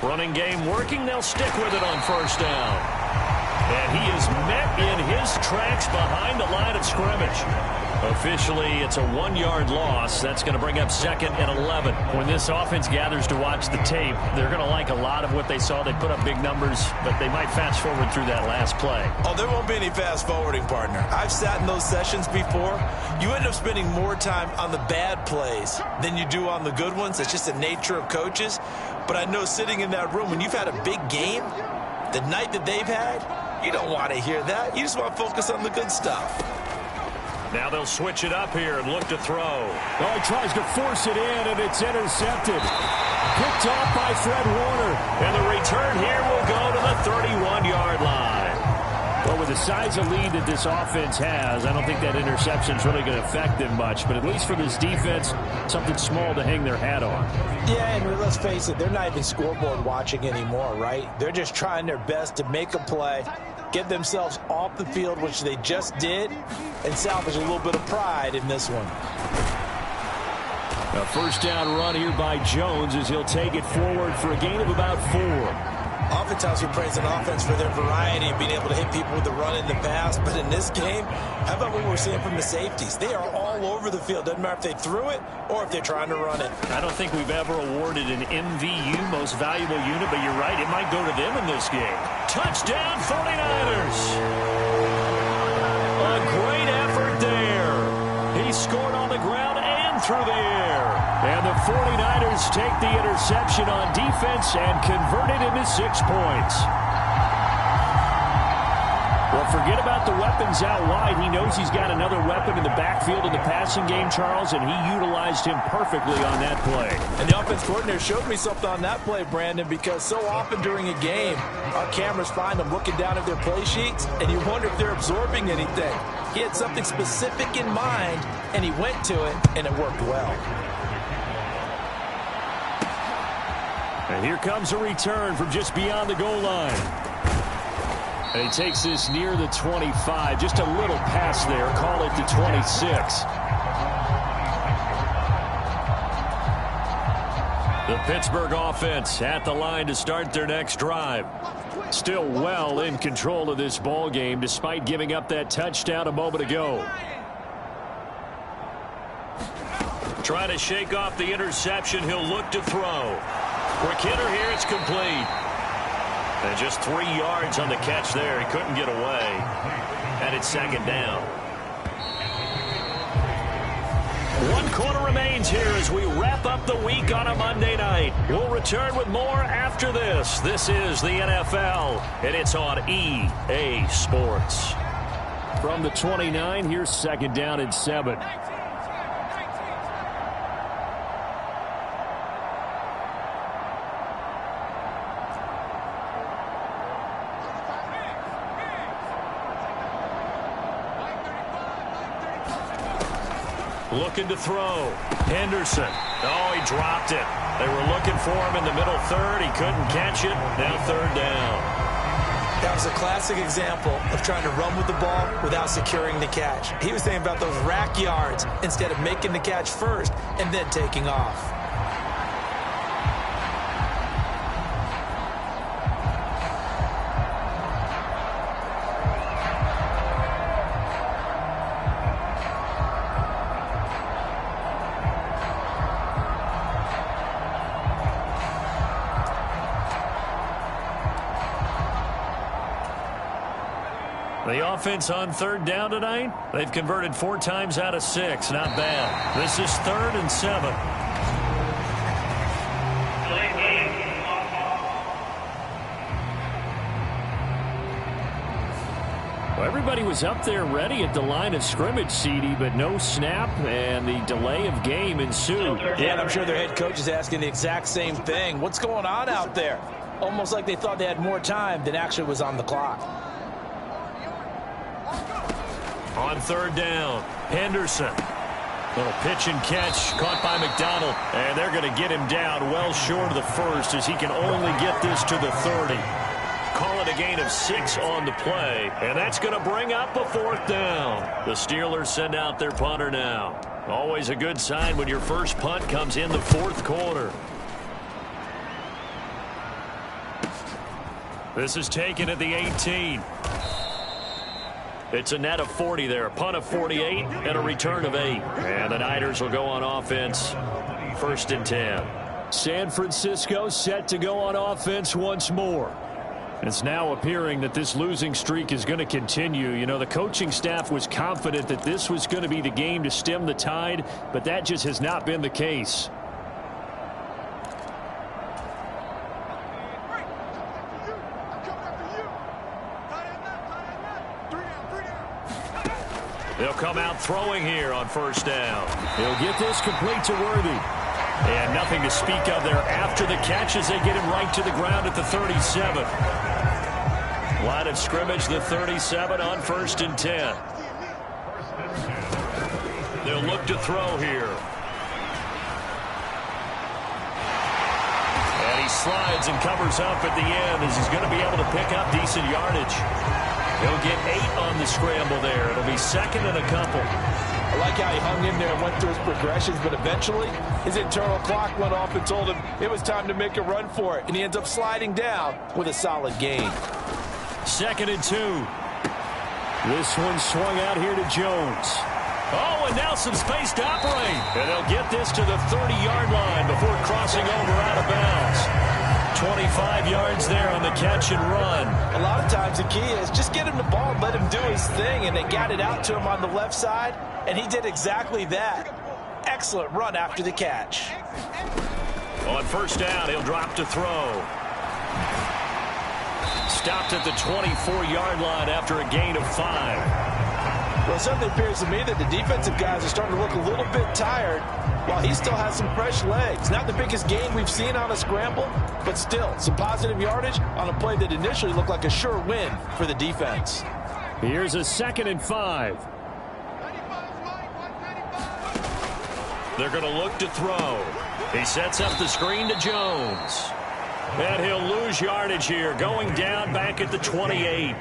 Running game working. They'll stick with it on first down. And he is met in his tracks behind the line of scrimmage. Officially, it's a 1-yard loss. That's going to bring up 2nd and 11. When this offense gathers to watch the tape, they're going to like a lot of what they saw. They put up big numbers, but they might fast forward through that last play. Oh, there won't be any fast forwarding, partner. I've sat in those sessions before. You end up spending more time on the bad plays than you do on the good ones. It's just the nature of coaches. But I know sitting in that room, when you've had a big game, the night that they've had, you don't want to hear that. You just want to focus on the good stuff. Now they'll switch it up here and look to throw. Oh, he tries to force it in, and it's intercepted. Picked off by Fred Warner. And the return here will go to the 31-yard line. Well, with the size of lead that this offense has, I don't think that interception is really going to affect them much. But at least for this defense, something small to hang their hat on. Yeah, and let's face it, they're not even scoreboard watching anymore, right? They're just trying their best to make a play, get themselves off the field, which they just did, and salvage a little bit of pride in this one. A first down run here by Jones as he'll take it forward for a gain of about 4. Oftentimes we praise an offense for their variety of being able to hit people with the run in the pass, but in this game, how about what we're seeing from the safeties? They are all over the field. Doesn't matter if they threw it or if they're trying to run it. I don't think we've ever awarded an MVU, most valuable unit, but you're right, it might go to them in this game. Touchdown 49ers! A great effort there. He scored on the ground and through the air. And the 49ers take the interception on defense and convert it into 6 points. Well, forget about the weapons out wide. He knows he's got another weapon in the backfield in the passing game, Charles, and he utilized him perfectly on that play. And the offense coordinator showed me something on that play, Brandon, because so often during a game, our cameras find them looking down at their play sheets, and you wonder if they're absorbing anything. He had something specific in mind, and he went to it, and it worked well. And here comes a return from just beyond the goal line. And he takes this near the 25. Just a little pass there. Call it the 26. The Pittsburgh offense at the line to start their next drive. Still well in control of this ball game despite giving up that touchdown a moment ago. Trying to shake off the interception. He'll look to throw. Quick hitter here. It's complete. And just 3 yards on the catch there. He couldn't get away. And it's 2nd down. 1 quarter remains here as we wrap up the week on a Monday night. We'll return with more after this. This is the NFL, and it's on EA Sports. From the 29, here's 2nd down and 7. Looking to throw. Henderson. Oh, he dropped it. They were looking for him in the middle third. He couldn't catch it. Now 3rd down. That was a classic example of trying to run with the ball without securing the catch. He was thinking about those rack yards instead of making the catch first and then taking off. The offense on 3rd down tonight, they've converted 4 times out of 6. Not bad. This is 3rd and 7. Well, everybody was up there ready at the line of scrimmage, CD, but no snap, and the delay of game ensued. Yeah, and I'm sure their head coach is asking the exact same thing. What's going on out there? Almost like they thought they had more time than actually was on the clock. On third down, Henderson. Little pitch and catch caught by McDonald. And they're going to get him down well short of the first as he can only get this to the 30. Call it a gain of 6 on the play. And that's going to bring up a fourth down. The Steelers send out their punter now. Always a good sign when your first punt comes in the fourth quarter. This is taken at the 18. It's a net of 40 there. A punt of 48 and a return of 8. And the Niners will go on offense. 1st and 10. San Francisco set to go on offense once more. It's now appearing that this losing streak is going to continue. You know, the coaching staff was confident that this was going to be the game to stem the tide, but that just has not been the case. They'll come out throwing here on 1st down. He'll get this complete to Worthy. And nothing to speak of there after the catch as they get him right to the ground at the 37. Line of scrimmage, the 37 on 1st and 10. They'll look to throw here. And he slides and covers up at the end as he's going to be able to pick up decent yardage. He'll get 8 on the scramble there. It'll be 2nd and a couple. I like how he hung in there and went through his progressions, but eventually his internal clock went off and told him it was time to make a run for it, and he ends up sliding down with a solid gain. 2nd and 2. This one swung out here to Jones. Oh, and now some space to operate. And they'll get this to the 30-yard line before crossing over out of bounds. 25 yards there on the catch and run. A lot of times the key is just get him the ball and let him do his thing, and they got it out to him on the left side, and he did exactly that. Excellent run after the catch. On 1st down, he'll drop to throw. Stopped at the 24-yard line after a gain of 5. Well, it certainly appears to me that the defensive guys are starting to look a little bit tired while he still has some fresh legs. Not the biggest gain we've seen on a scramble, but still some positive yardage on a play that initially looked like a sure win for the defense. Here's a 2nd and 5. They're going to look to throw. He sets up the screen to Jones. And he'll lose yardage here, going down back at the 28.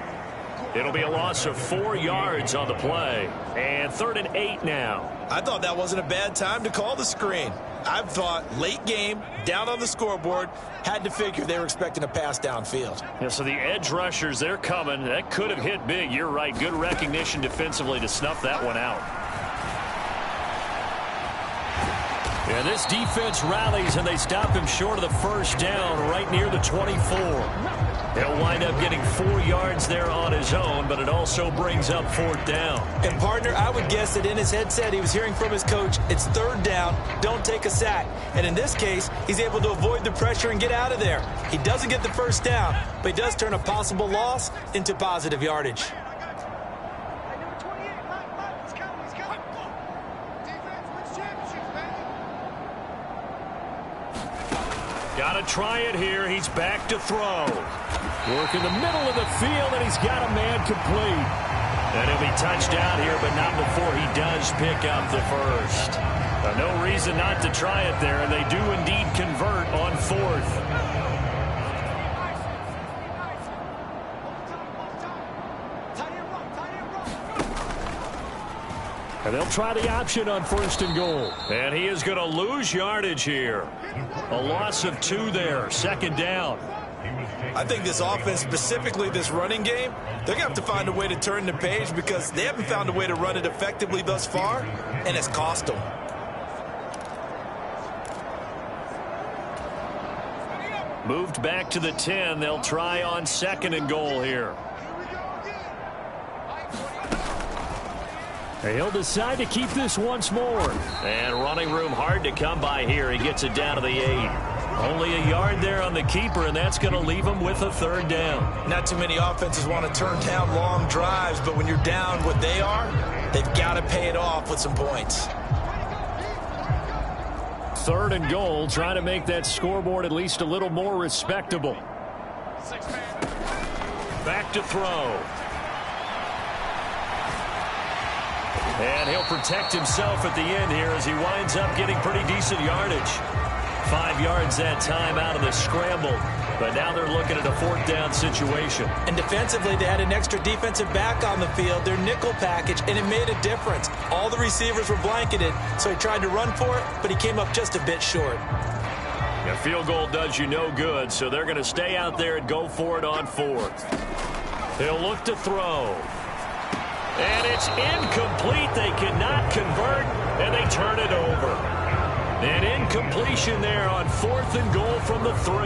It'll be a loss of 4 yards on the play. And 3rd and 8 now. I thought that wasn't a bad time to call the screen. I thought late game, down on the scoreboard, had to figure they were expecting a pass downfield. Yeah, so the edge rushers, they're coming. That could have hit big. You're right. Good recognition defensively to snuff that one out. Yeah, this defense rallies, and they stop him short of the 1st down right near the 24. He'll wind up getting 4 yards there on his own, but it also brings up 4th down. And, partner, I would guess that in his headset he was hearing from his coach, it's 3rd down, don't take a sack. And in this case, he's able to avoid the pressure and get out of there. He doesn't get the 1st down, but he does turn a possible loss into positive yardage. Got to try it here. He's back to throw. Work in the middle of the field, and he's got a man complete. And he'll be touched down here, but not before he does pick up the 1st. No reason not to try it there, and they do indeed convert on 4th. And they'll try the option on 1st and goal. And he is going to lose yardage here. A loss of 2 there. 2nd down. I think this offense, specifically this running game, they're going to have to find a way to turn the page because they haven't found a way to run it effectively thus far, and it's cost them. Moved back to the 10. They'll try on 2nd and goal here. He'll decide to keep this once more. And running room hard to come by here. He gets it down to the 8. Only a yard there on the keeper, and that's going to leave him with a 3rd down. Not too many offenses want to turn down long drives, but when you're down what they are, they've got to pay it off with some points. 3rd and goal, trying to make that scoreboard at least a little more respectable. Back to throw. And he'll protect himself at the end here as he winds up getting pretty decent yardage. 5 yards that time out of the scramble. But now they're looking at a 4th down situation. And defensively, they had an extra defensive back on the field, their nickel package, and it made a difference. All the receivers were blanketed, so he tried to run for it, but he came up just a bit short. A field goal does you no good, so they're going to stay out there and go for it on 4th. He'll look to throw. And it's incomplete. They cannot convert, and they turn it over. An incompletion there on 4th and goal from the 3.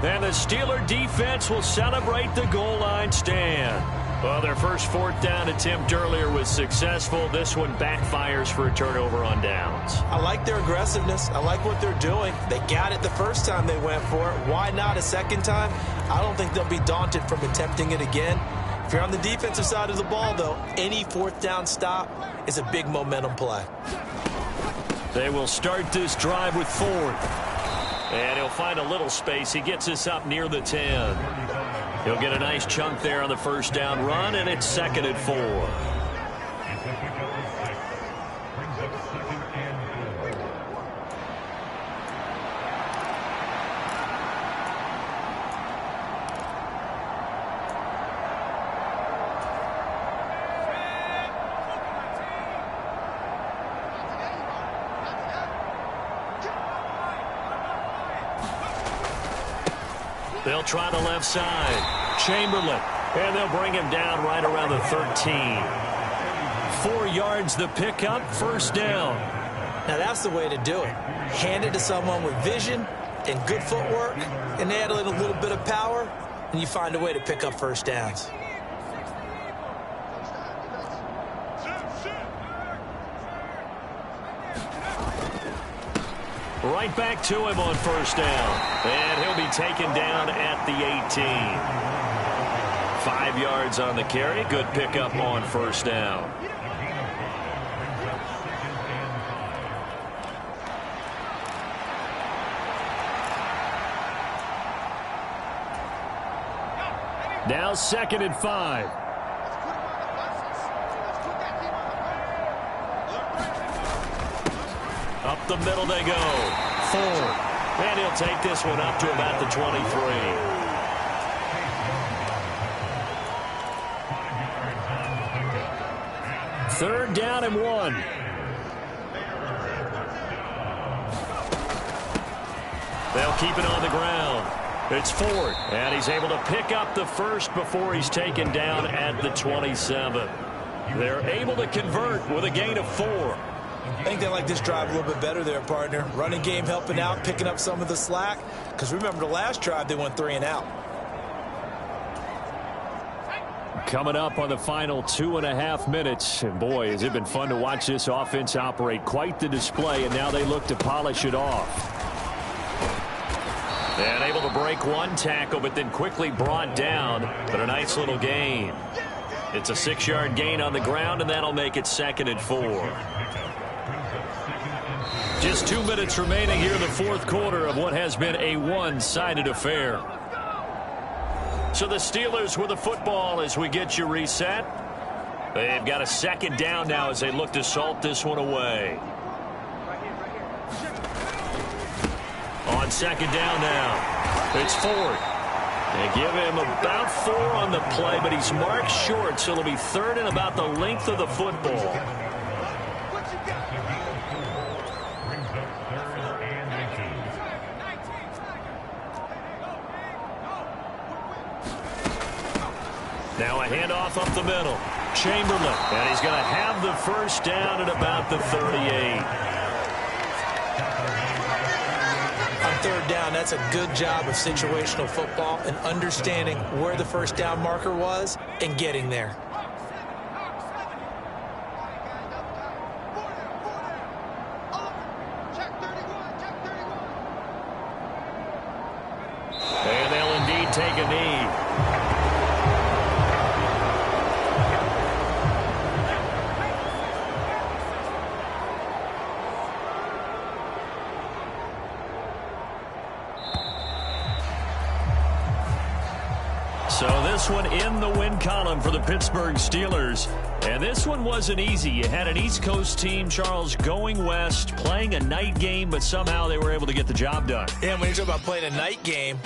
And the Steeler defense will celebrate the goal line stand. Well, their first 4th down attempt earlier was successful. This one backfires for a turnover on downs. I like their aggressiveness. I like what they're doing. They got it the first time they went for it. Why not a second time? I don't think they'll be daunted from attempting it again. If you're on the defensive side of the ball, though, any 4th down stop is a big momentum play. They will start this drive with 4th. And he'll find a little space. He gets us up near the 10. He'll get a nice chunk there on the first down run, and it's 2nd and 4. They'll try the left side. Chamberlain. And they'll bring him down right around the 13. 4 yards the pickup, 1st down. Now that's the way to do it. Hand it to someone with vision and good footwork, and add a little bit of power, and you find a way to pick up 1st downs. Right back to him on 1st down. And he'll be taken down at the 18. 5 yards on the carry. Good pickup on 1st down. Now 2nd and 5. Up the middle they go. 4. And he'll take this one up to about the 23. Third down and 1. They'll keep it on the ground. It's Ford, and he's able to pick up the first before he's taken down at the 27. They're able to convert with a gain of 4. I think they like this drive a little bit better there, partner. Running game helping out, picking up some of the slack. Because remember the last drive, they went 3 and out. Coming up on the final 2.5 minutes. And boy, has it been fun to watch this offense operate. Quite the display, and now they look to polish it off. And able to break one tackle, but then quickly brought down. But a nice little gain. It's a 6-yard gain on the ground, and that'll make it 2nd and 4. Just 2 minutes remaining here in the 4th quarter of what has been a one-sided affair. So the Steelers with the football as we get you reset. They've got a 2nd down now as they look to salt this one away. On 2nd down now, it's Ford. They give him about 4 on the play, but he's marked short, so it'll be 3rd and about the length of the football. Now a handoff up the middle. Chamberlain, and he's going to have the first down at about the 38. On 3rd down, that's a good job of situational football and understanding where the first down marker was and getting there. And they'll indeed take a knee. So this one in the win column for the Pittsburgh Steelers. And this one wasn't easy. You had an East Coast team, Charles, going west, playing a night game, but somehow they were able to get the job done. And when you talk about playing a night game,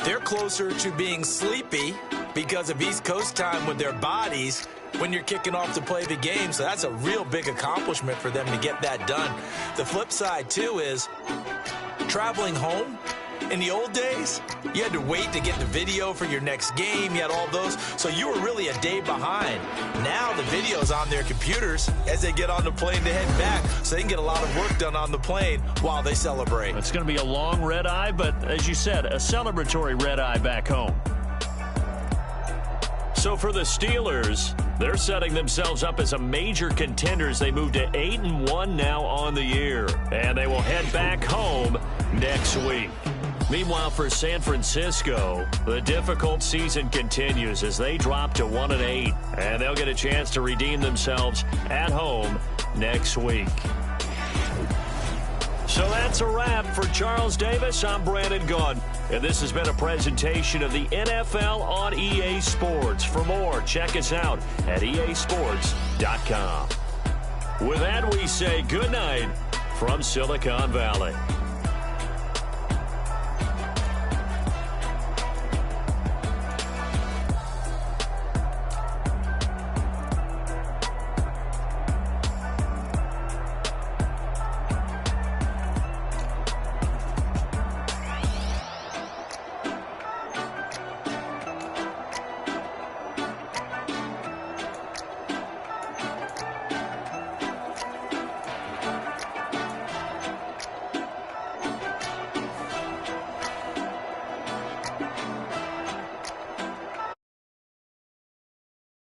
they're closer to being sleepy because of East Coast time with their bodies when you're kicking off to play the game. So that's a real big accomplishment for them to get that done. The flip side, too, is traveling home. In the old days, you had to wait to get the video for your next game. You had all those. So you were really a day behind. Now the video's on their computers as they get on the plane to head back, so they can get a lot of work done on the plane while they celebrate. It's going to be a long red eye, but as you said, a celebratory red eye back home. So for the Steelers, they're setting themselves up as a major contenders. They move to 8-1 now on the year, and they will head back home next week. Meanwhile, for San Francisco, the difficult season continues as they drop to 1-8, and they'll get a chance to redeem themselves at home next week. So that's a wrap for Charles Davis. I'm Brandon Gaudin, and this has been a presentation of the NFL on EA Sports. For more, check us out at easports.com. With that, we say good night from Silicon Valley.